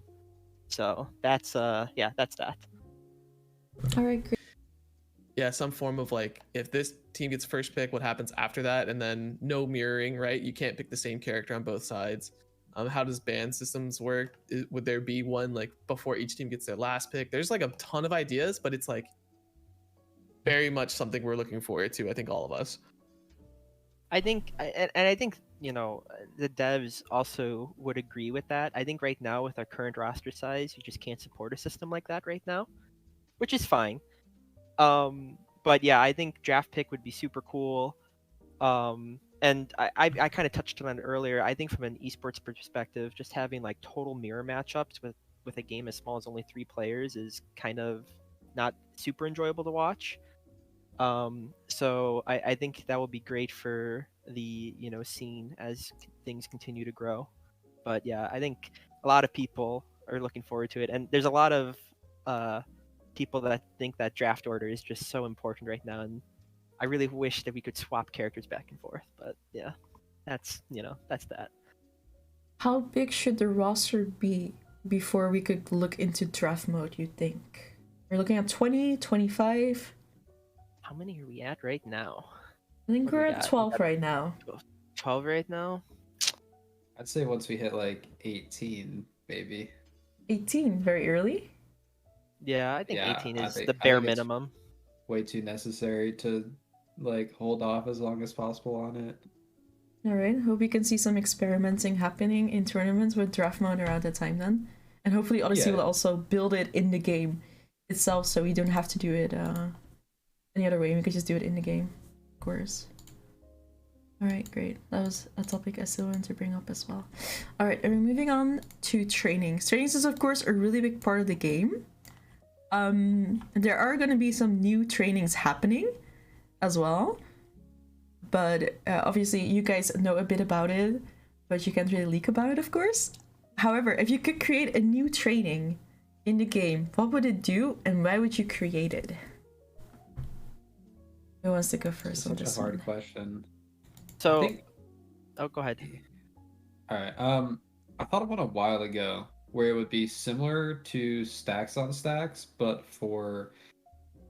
So that's that's that. All right, great. Yeah, some form of like, if this team gets first pick, what happens after that? And then no mirroring, right? You can't pick the same character on both sides. How does ban systems work? Would there be one like before each team gets their last pick? There's like a ton of ideas, but it's like very much something we're looking forward to, I think all of us. I think, and I think, you know, the devs also would agree with that. I think right now with our current roster size, you just can't support a system like that right now, which is fine. But yeah, I think draft pick would be super cool. And I kind of touched on it earlier. I think from an esports perspective, just having like total mirror matchups with a game as small as only 3 players is kind of not super enjoyable to watch. So I think that will be great for the, you know, scene as things continue to grow. But yeah, I think a lot of people are looking forward to it, and there's a lot of people that think that draft order is just so important right now, and I really wish that we could swap characters back and forth. But yeah, that's, you know, that's that. How big should the roster be before we could look into draft mode, you think? We're looking at 20, 25? How many are we at right now? I think What do we're we at got? 12 right now. 12 right now? I'd say once we hit like 18, maybe. 18, very early? Yeah, I think Yeah, 18 I is think- the I bare think it's minimum. Way too necessary to like hold off as long as possible on it. Alright, hope we can see some experimenting happening in tournaments with draft mode around the time then. And hopefully Odyssey will also build it in the game itself, so we don't have to do it any other way. We could just do it in the game, of course. Alright, great. That was a topic I still wanted to bring up as well. Alright, and we're moving on to trainings. Trainings is of course a really big part of the game. There are going to be some new trainings happening as well. But obviously you guys know a bit about it, but you can't really leak about it, of course. However, if you could create a new training in the game, what would it do and why would you create it? Who wants to go This first is on such a this hard one? question. So, I think. oh, go ahead. All right. I thought of one a while ago where it would be similar to Stacks on Stacks, but for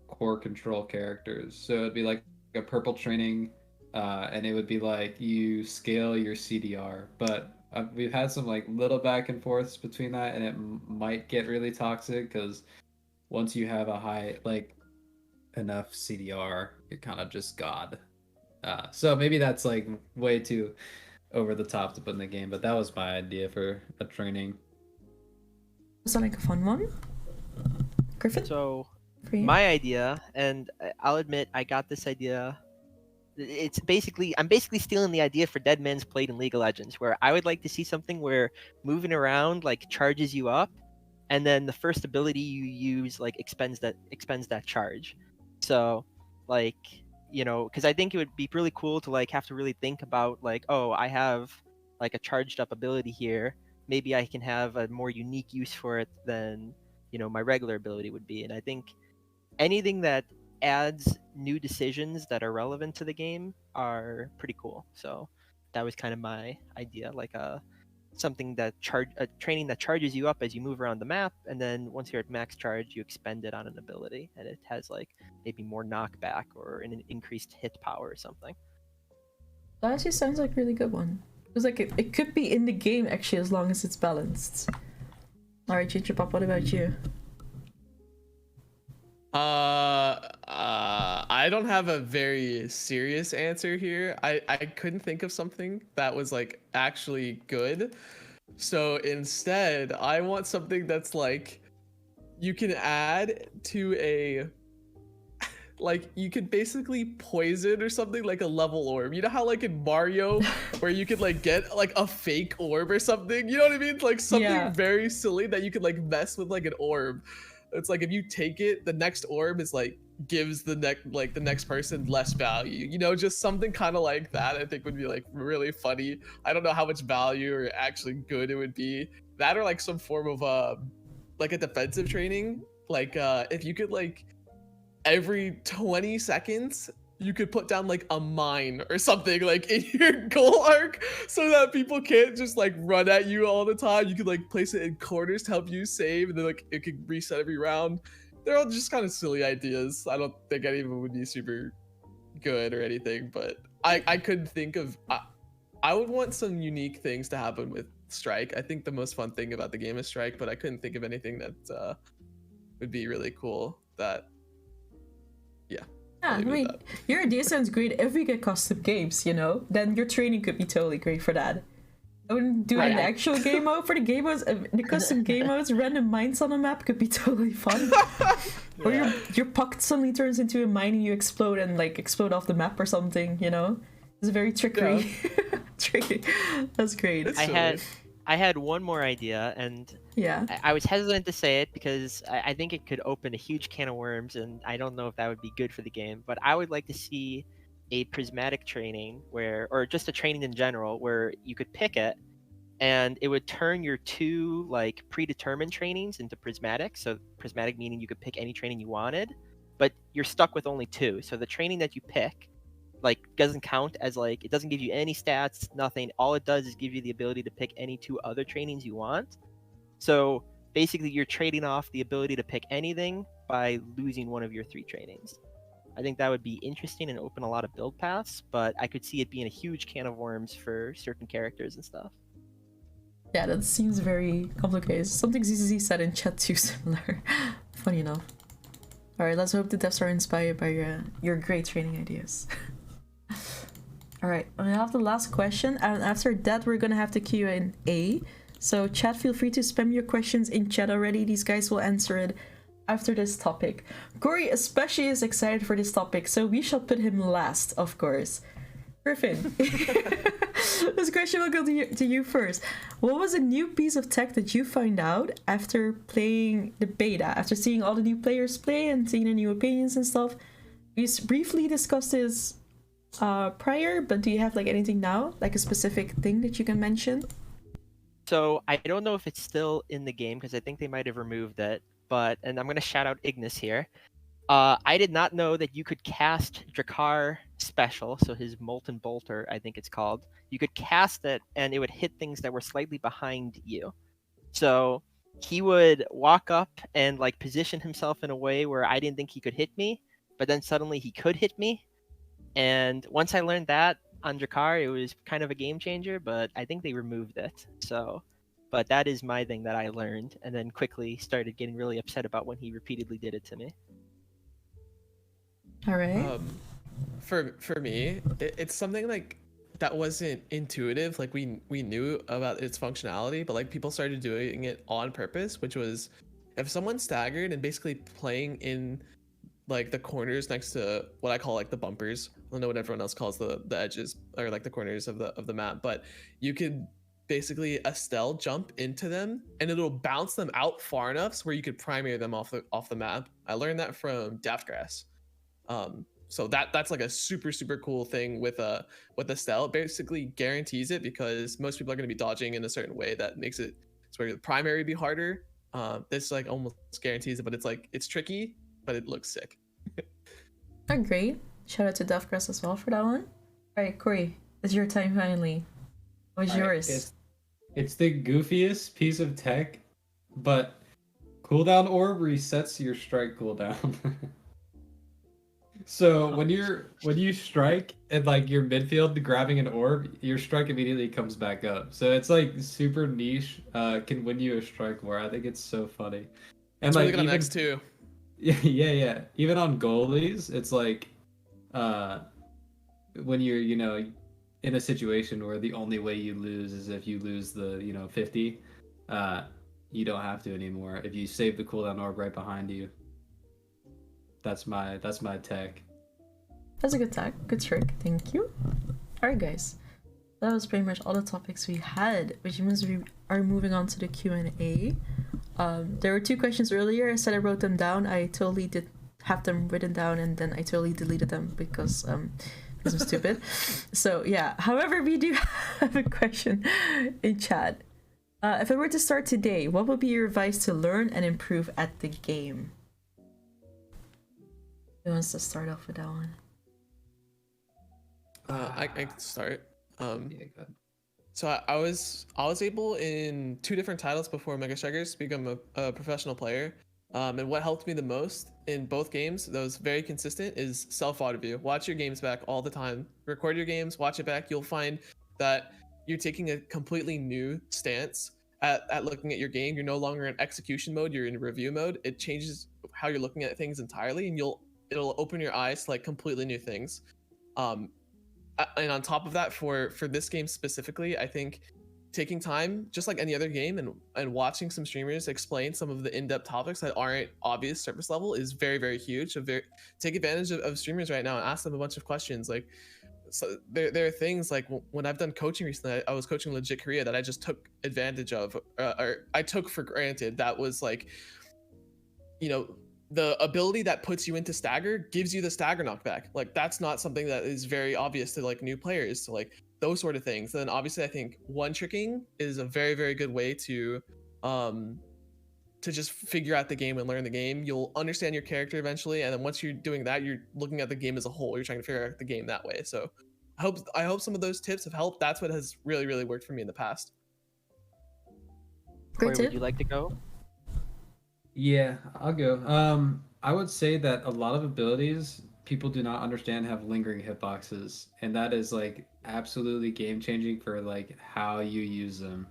core control characters. So it'd be like a purple training, and it would be like you scale your CDR. But we've had some like little back and forths between that, and it might get really toxic because once you have a high like enough CDR, you're kind of just god. So maybe that's like way too over the top to put in the game, but that was my idea for a training. Sound like a fun one? Griffin, So, for you? my idea, and I'll admit I got this idea. I'm basically stealing the idea for Dead Man's Plate in League of Legends, where I would like to see something where moving around like charges you up, and then the first ability you use like expends that charge. So, like, because I think it would be really cool to like have to really think about like, oh, I have like a charged up ability here. Maybe I can have a more unique use for it than my regular ability would be. And I think anything that adds new decisions that are relevant to the game are pretty cool. So that was kind of my idea, like a training that charges you up as you move around the map, and then once you're at max charge, you expend it on an ability, and it has like maybe more knockback or an increased hit power or something. That actually sounds like a really good one. It's like it could be in the game actually as long as it's balanced. Alright, Ginger Pop, what about you? I don't have a very serious answer here. I couldn't think of something that was like actually good. So instead, I want something that's like you can add to a like you could basically poison or something like a level orb. You know how like in Mario where you could like get like a fake orb or something? You know what I mean? Like something Yeah. very silly that you could like mess with like an orb. It's like if you take it, the next orb is like gives the next person less value. You know, just something kind of like that I think would be like really funny. I don't know how much value or actually good it would be. That or like some form of like a defensive training. Like if you could like every 20 seconds you could put down like a mine or something like in your goal arc so that people can't just like run at you all the time. You could like place it in corners to help you save, and then like it could reset every round. They're all just kind of silly ideas. I don't think any of them would be super good or anything, but I couldn't think of I would want some unique things to happen with Strike. I think the most fun thing about the game is Strike, but I couldn't think of anything that would be really cool. Yeah, I mean, your idea sounds great if we get custom games, then your training could be totally great for that. I wouldn't do an actual game mode for the game modes. The custom game modes, random mines on a map could be totally fun. Or your puck suddenly turns into a mine and you explode and like explode off the map or something, It's very trickery. Yeah. Tricky. That's great. I had one more idea, and I was hesitant to say it because I think it could open a huge can of worms, and I don't know if that would be good for the game. But I would like to see a prismatic training or just a training in general, where you could pick it, and it would turn your two like predetermined trainings into prismatic. So prismatic meaning you could pick any training you wanted, but you're stuck with only two. So the training that you pick like doesn't count as like it doesn't give you any stats, nothing. All it does is give you the ability to pick any two other trainings you want. So basically you're trading off the ability to pick anything by losing one of your three trainings. I think that would be interesting and open a lot of build paths, but I could see it being a huge can of worms for certain characters and stuff. Yeah, that seems very complicated. Something ZZZ said in chat too similar. Funny enough. Alright, let's hope the devs are inspired by your great training ideas. Alright, we have the last question, and after that we're gonna have the Q&A. So chat, feel free to spam your questions in chat already. These guys will answer it after this topic. Corey especially is excited for this topic, so we shall put him last, of course. Griffin, this question will go to you first. What was a new piece of tech that you found out after playing the beta, after seeing all the new players play and seeing the new opinions and stuff? We briefly discussed this prior, but do you have like anything now, like a specific thing that you can mention? So I don't know if it's still in the game because I think they might have removed it, and I'm going to shout out Ignis here. I did not know that you could cast Drakkar special, so his Molten Bolter, I think it's called. You could cast it, and it would hit things that were slightly behind you. So he would walk up and like position himself in a way where I didn't think he could hit me, but then suddenly he could hit me. And once I learned that on Drakkar, it was kind of a game changer, but I think they removed it. So, but that is my thing that I learned, and then quickly started getting really upset about when he repeatedly did it to me. All right. For me, it's something like that wasn't intuitive. Like we knew about its functionality, but like people started doing it on purpose, which was if someone staggered and basically playing in like the corners next to what I call like the bumpers. I don't know what everyone else calls the edges or like the corners of the map, but you could basically Estelle jump into them and it'll bounce them out far enough so where you could primary them off the map. I learned that from Daftgrass. So that's like a super cool thing with Estelle. It basically guarantees it because most people are going to be dodging in a certain way that makes it so where the primary be harder. This like almost guarantees it, but it's like it's tricky, but it looks sick. Oh, great. Shout out to Duffgrass as well for that one. All right, Corey, it's your time finally. What's All right, yours? it's the goofiest piece of tech, but cooldown orb resets your strike cooldown. So when you strike and like your midfield grabbing an orb, your strike immediately comes back up. So it's like super niche. Can win you a strike war. I think it's so funny. And It's like really good on even X2. yeah. Even on goalies, it's like uh when you're, in a situation where the only way you lose is if you lose the, 50, you don't have to anymore. If you save the cooldown orb right behind you. That's my tech. That's a good tag. Good trick. Thank you. All right, guys. That was pretty much all the topics we had, which means we are moving on to the Q&A. There were 2 questions earlier. I said I wrote them down. I totally did have them written down, and then I totally deleted them because I'm stupid. So yeah. However, we do have a question in chat. If I were to start today, what would be your advice to learn and improve at the game? Who wants to start off with that one? I can start. Yeah, go ahead. So I was able in 2 different titles before Mega Strikers to become a professional player. And what helped me the most in both games, that was very consistent, is self-auto view. Watch your games back all the time. Record your games, watch it back. You'll find that you're taking a completely new stance at looking at your game. You're no longer in execution mode, you're in review mode. It changes how you're looking at things entirely, and it'll open your eyes to like completely new things. And on top of that, for this game specifically, I think taking time, just like any other game, and watching some streamers explain some of the in-depth topics that aren't obvious surface level is very huge. So take advantage of streamers right now and ask them a bunch of questions. Like, so there are things like when I've done coaching recently, I was coaching Legit Korea that I just took advantage of, or I took for granted. That was like, the ability that puts you into stagger gives you the stagger knockback. Like that's not something that is very obvious to like new players. So like those sort of things. Then obviously I think one tricking is a very good way to just figure out the game and learn the game. You'll understand your character eventually, and then once you're doing that, you're looking at the game as a whole. You're trying to figure out the game that way. So I hope some of those tips have helped. That's what has really worked for me in the past. Corey, Great would tip. you like to go? Yeah, I'll go. I would say that a lot of abilities people do not understand have lingering hitboxes, and that is like absolutely game changing for like how you use them.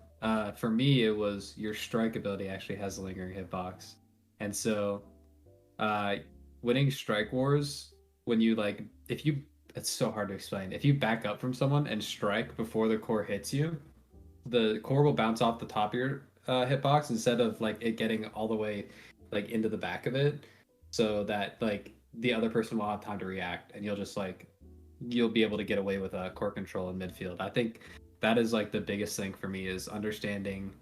For me, it was your strike ability actually has a lingering hitbox, and so winning strike wars when you like if you it's so hard to explain. If you back up from someone and strike before the core hits you, the core will bounce off the top of your hitbox instead of like it getting all the way like into the back of it, so that like the other person will have time to react, and you'll be able to get away with a core control in midfield. I think that is like the biggest thing for me is understanding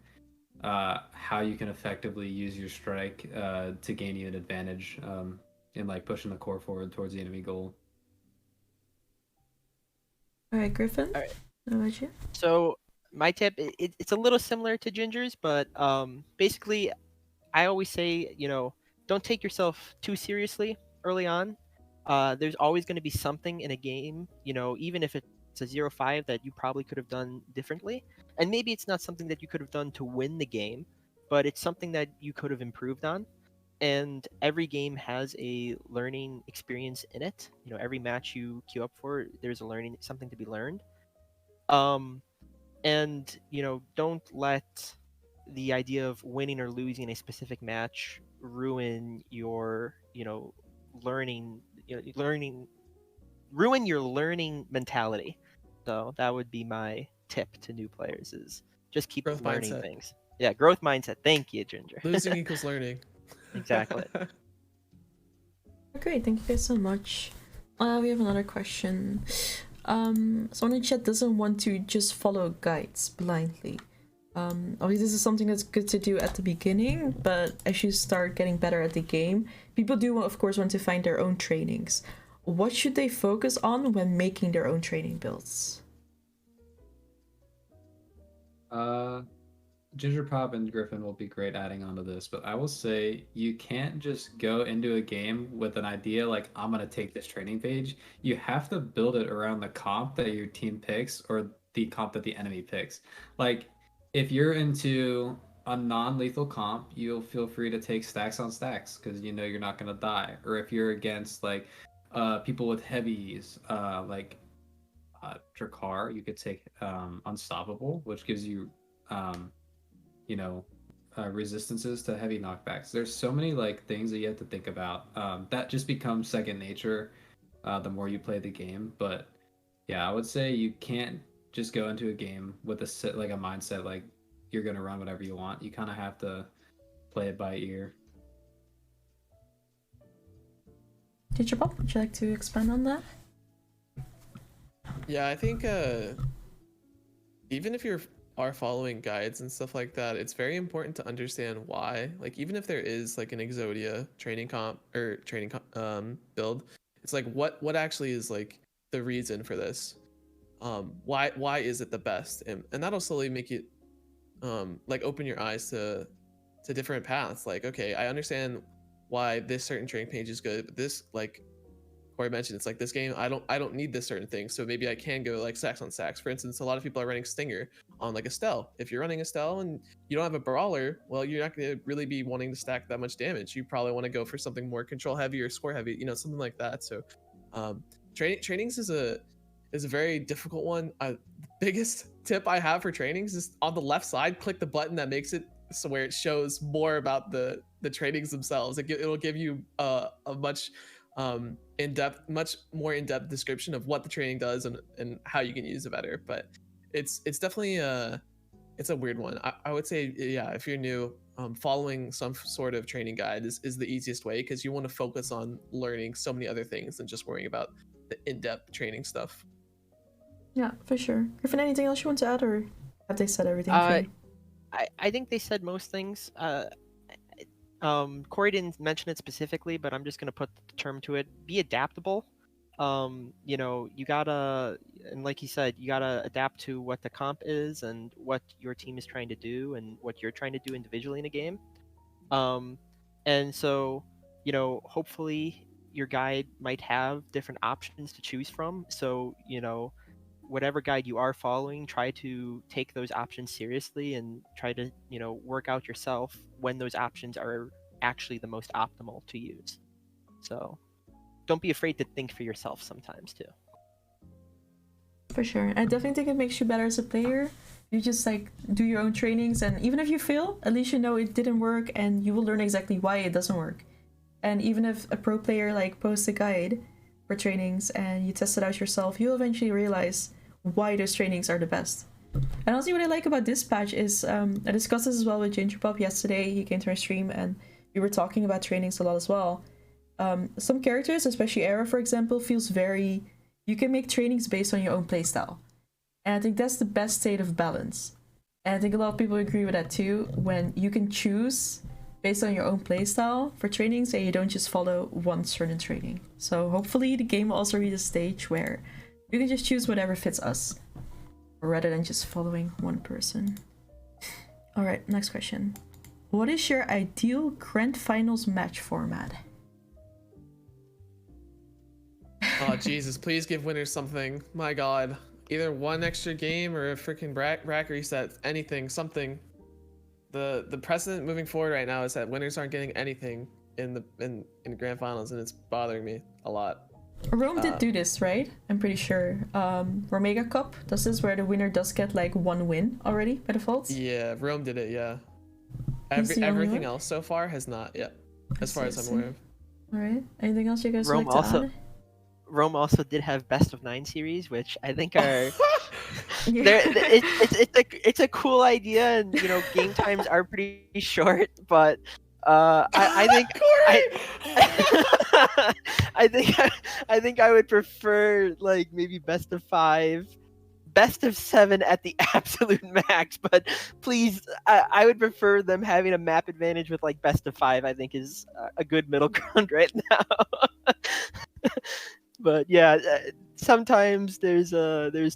how you can effectively use your strike to gain you an advantage in like pushing the core forward towards the enemy goal. All right, Griffin. All right. How about you? So my tip, it's a little similar to Ginger's, but basically, I always say, don't take yourself too seriously. early on. There's always going to be something in a game, even if it's a 0-5 that you probably could have done differently. And maybe it's not something that you could have done to win the game, but it's something that you could have improved on. And every game has a learning experience in it. Every match you queue up for, there's something to be learned. And don't let the idea of winning or losing a specific match ruin your learning ruin your learning mentality. So that would be my tip to new players: is just keep Growth learning mindset. things. Yeah, growth mindset. Thank you, Ginger. Losing equals learning. Exactly. Great, thank you guys so much. We have another question. Someone in chat doesn't want to just follow guides blindly. Obviously, this is something that's good to do at the beginning, but as you start getting better at the game, people do, of course, want to find their own trainings. What should they focus on when making their own training builds? Ginger Pop and Griffin will be great adding onto this, but I will say you can't just go into a game with an idea like, I'm going to take this training page. You have to build it around the comp that your team picks or the comp that the enemy picks. Like, if you're into a non-lethal comp, you'll feel free to take stacks on stacks because you're not going to die. Or if you're against like people with heavies, like Drakkar, you could take Unstoppable, which gives you resistances to heavy knockbacks. There's so many like things that you have to think about. That just becomes second nature the more you play the game. But yeah, I would say you can't just go into a game with a mindset like you're gonna run whatever you want. You kind of have to play it by ear. Teacher Bob, would you like to expand on that? Yeah, I think even if you are following guides and stuff like that, it's very important to understand why. Like, even if there is like an Exodia training comp or build, it's like what actually is like the reason for this. Why is it the best? And that'll slowly make it like open your eyes to different paths. Like, okay, I understand why this certain training page is good, but this, like Corey mentioned, it's like this game I don't need this certain thing, so maybe I can go like stacks on stacks. For instance, a lot of people are running Stinger on like Estelle. If you're running Estelle and you don't have a brawler, well, you're not going to really be wanting to stack that much damage. You probably want to go for something more control heavy or score heavy, something like that. So trainings is a very difficult one. The biggest tip I have for trainings is on the left side, click the button that makes it so where it shows more about the trainings themselves. It'll give you a much much more in-depth description of what the training does and how you can use it better. But it's definitely it's a weird one. I would say, yeah, if you're new, following some sort of training guide is the easiest way, because you want to focus on learning so many other things than just worrying about the in-depth training stuff. Yeah, for sure. Griffin, anything else you want to add, or have they said everything for you? I think they said most things. Corey didn't mention it specifically, but I'm just going to put the term to it: be adaptable. You gotta, and like he said, you gotta adapt to what the comp is and what your team is trying to do and what you're trying to do individually in a game. And so, hopefully your guide might have different options to choose from. So, whatever guide you are following, try to take those options seriously and try to, work out yourself when those options are actually the most optimal to use. So don't be afraid to think for yourself sometimes too. For sure. I definitely think it makes you better as a player. You just like do your own trainings, and even if you fail, at least you know it didn't work and you will learn exactly why it doesn't work. And even if a pro player like posts a guide for trainings and you test it out yourself, you'll eventually realize why those trainings are the best. And also what I like about this patch is, I discussed this as well with Ginger Pop yesterday. He came to our stream and we were talking about trainings a lot as well. Some characters, especially Era for example, feels very, you can make trainings based on your own playstyle. And I think that's the best state of balance. And I think a lot of people agree with that too, when you can choose based on your own playstyle for trainings and you don't just follow one certain training. So hopefully the game will also reach a stage where you can just choose whatever fits us, rather than just following one person. Alright, next question. What is your ideal grand finals match format? Oh Jesus! Please give winners something. My God, either one extra game or a freaking rack reset. Anything, something. The precedent moving forward right now is that winners aren't getting anything in the grand finals, and it's bothering me a lot. Rome did do this, right? I'm pretty sure. Romega Cup does this, where the winner does get like one win already by default. Yeah, Rome did it. Yeah. He's the only Everything one? else so far has not yet, as I far see, as I I'm aware of. All right. Anything else you guys Rome would like to also- add? Rome also did have best of 9 series, which I think are Yeah. it's a cool idea, and you know game times are pretty short, but I think I think I would prefer like maybe best of 5, best of 7 at the absolute max. But please, I would prefer them having a map advantage with like best of 5. I think is a good middle ground right now. But yeah, sometimes there's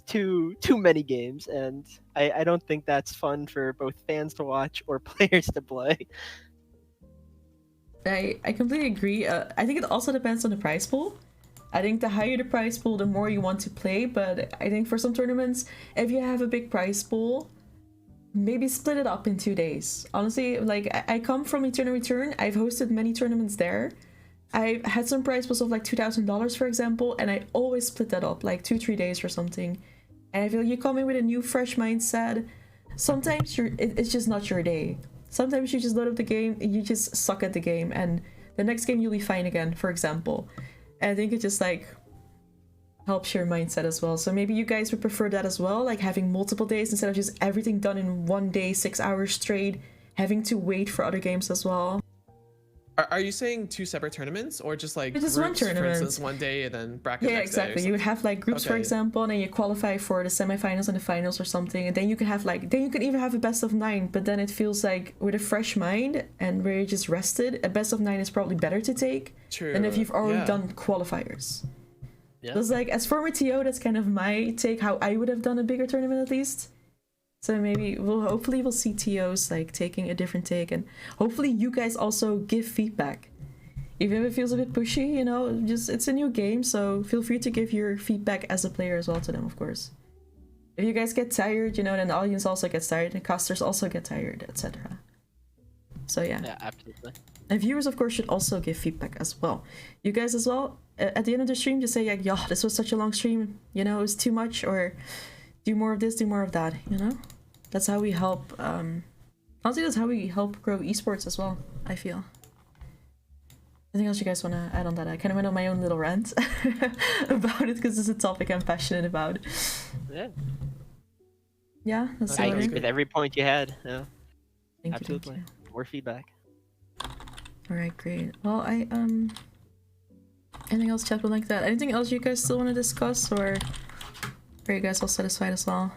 too many games, and I don't think that's fun for both fans to watch or players to play. I completely agree. I think it also depends on the prize pool. I think the higher the prize pool, the more you want to play. But I think for some tournaments, if you have a big prize pool, maybe split it up in 2 days. Honestly, like I come from Eternal Return. I've hosted many tournaments there. I had some prize pools of like $2,000, for example, and I always split that up like 2-3 days or something. And I feel you come in with a new, fresh mindset. Sometimes it's just not your day. Sometimes you just load up the game and you just suck at the game, and the next game you'll be fine again, for example. And I think it just like helps your mindset as well. So maybe you guys would prefer that as well, like having multiple days instead of just everything done in 1 day, 6 hours straight, having to wait for other games as well. Are you saying 2 separate tournaments, or just like Just one groups, tournament. For instance, 1 day and then bracket Yeah, next day or exactly. You would something? have like groups, for Okay. example, and then you qualify for the semifinals and the finals or something, and then you can have like then you can even have a best of 9. But then it feels like with a fresh mind and where you're just rested, a best of 9 is probably better to take True. than if you've already yeah. done qualifiers. Yeah. Because like as former TO, that's kind of my take how I would have done a bigger tournament at least. So maybe hopefully we'll see TOs like taking a different take, and hopefully you guys also give feedback. Even if it feels a bit pushy, you know, just it's a new game, so feel free to give your feedback as a player as well to them, of course. If you guys get tired, you know, then the audience also gets tired, and casters also get tired, etc. So yeah. Yeah, absolutely. And viewers, of course, should also give feedback as well. You guys as well, at the end of the stream, just say like, "Yo, this was such a long stream, you know, it was too much," or "Do more of this, do more of that," you know? That's how we help, honestly, that's how we help grow esports as well, I feel. Anything else you guys want to add on that? I kind of went on my own little rant about it because it's a topic I'm passionate about. Yeah, Yeah, that's I about agree it. with every point you had. Yeah, Thank absolutely. you. More feedback. All right, great. Well, anything else chat would like that? Anything else you guys still want to discuss, or are you guys all satisfied as well?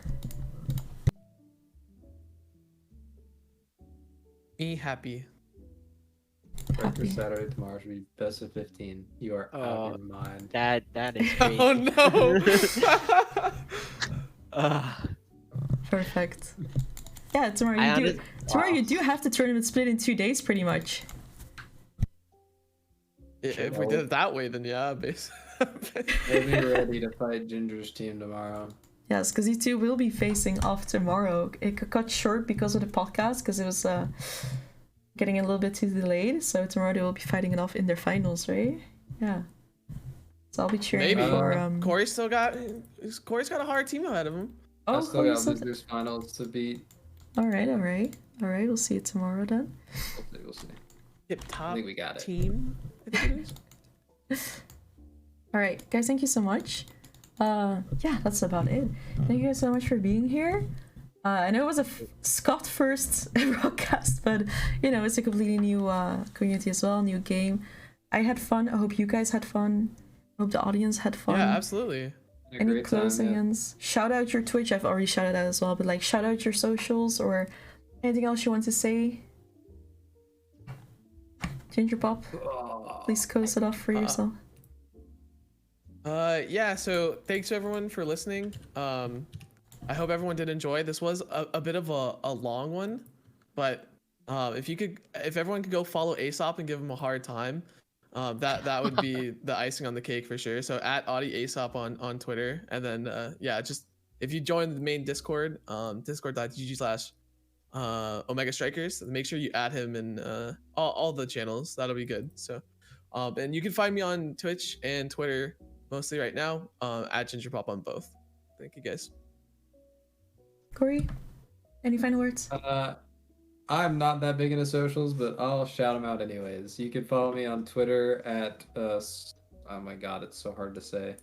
Me happy. After Happy. Saturday tomorrow should be best of 15. You are out Oh. of your mind. That is crazy. Oh no! Perfect. Yeah, tomorrow I you do. Tomorrow wow. you do have the tournament split in 2 days, pretty much. If we did it that way, then yeah, They'll be ready to fight Ginger's team tomorrow. Yes, because you two will be facing off tomorrow. It got cut short because of the podcast, because it was getting a little bit too delayed. So tomorrow they will be fighting it off in their finals, right? Yeah. So I'll be cheering Maybe. for Corey's got a hard team ahead of him. Oh, I still Corey got said- losers finals to beat. all right. We'll see you tomorrow then. Hopefully we'll see. Tip I top think we got it. team. I think it is. All right, guys. Thank you so much. Yeah, that's about it. Thank you guys so much for being here. I know it was a Scott first broadcast, but you know it's a completely new community as well, new game. I had fun. I hope you guys had fun. I hope the audience had fun. Yeah, absolutely. A Any great time, closing yeah. ends? Shout out your Twitch. I've already shouted out as well, but like shout out your socials or anything else you want to say. Ginger Pop, please close it off for yourself. Yeah, so thanks to everyone for listening. I hope everyone did enjoy. This was a bit of a long one, but if everyone could go follow AESOP and give him a hard time. That would be the icing on the cake for sure. So at Ody AESOP on Twitter, and then just if you join the main Discord, discord.gg/ Omega Strikers, make sure you add him in all the channels. That'll be good. So and you can find me on Twitch and Twitter mostly right now, at GingerPop on both. Thank you guys. Corey, any final words? I'm not that big into socials, but I'll shout them out anyways. You can follow me on Twitter at oh my god, it's so hard to say,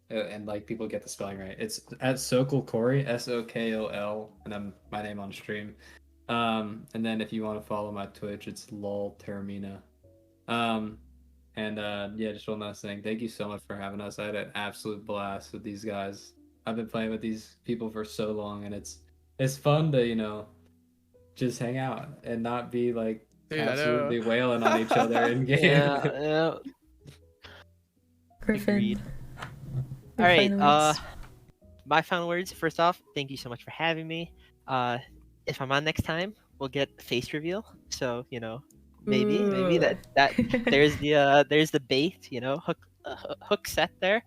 and like people get the spelling right. It's at Sokol Corey, SOKOL, and I'm my name on stream. And then if you want to follow my Twitch, it's lol Terramina. Just one last thing. Thank you so much for having us. I had an absolute blast with these guys. I've been playing with these people for so long, and it's fun to just hang out and not be like absolutely wailing on each other in game. Yeah. Griffin. Agreed. Your All right. final words. My final words. First off, thank you so much for having me. If I'm on next time, we'll get face reveal. So maybe Ooh. that there's the bait. Hook set there.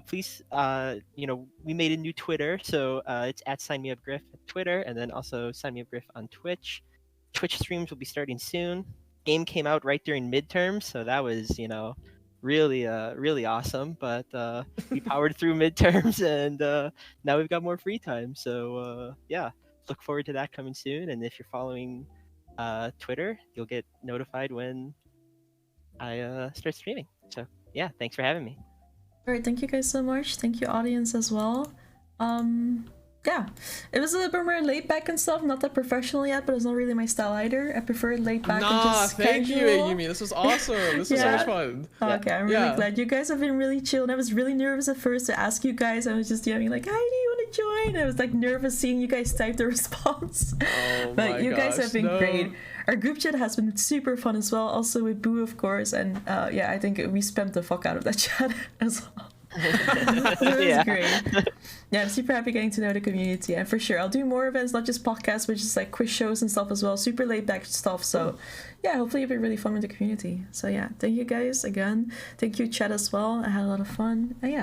Please, we made a new Twitter, so it's at SignMeUpGriff at Twitter, and then also SignMeUpGriff on Twitch. Twitch streams will be starting soon. Game came out right during midterms, so that was really awesome. But we powered through midterms, and now we've got more free time. So look forward to that coming soon. And if you're following Twitter, you'll get notified when I start streaming. So yeah, thanks for having me. Alright, thank you guys so much. Thank you, audience, as well. Yeah, it was a little bit more laid back and stuff. Not that professional yet, but it's not really my style either. I prefer laid back and just thank casual. you, Yumi. This was awesome. This was so much fun. Okay, I'm really glad. You guys have been really chill, and I was really nervous at first to ask you guys. I was just DMing like, "Hi, do you want to join?" I was like nervous seeing you guys type the response. But you guys have been great. Our group chat has been super fun as well, also with Boo, of course, and I think we spammed the fuck out of that chat as well. It was great. Yeah, I'm super happy getting to know the community, and for sure I'll do more events, not just podcasts, but just like quiz shows and stuff as well. Super laid back stuff. So yeah, hopefully it'll be really fun with the community. So yeah, thank you guys again. Thank you, chat, as well. I had a lot of fun. And yeah.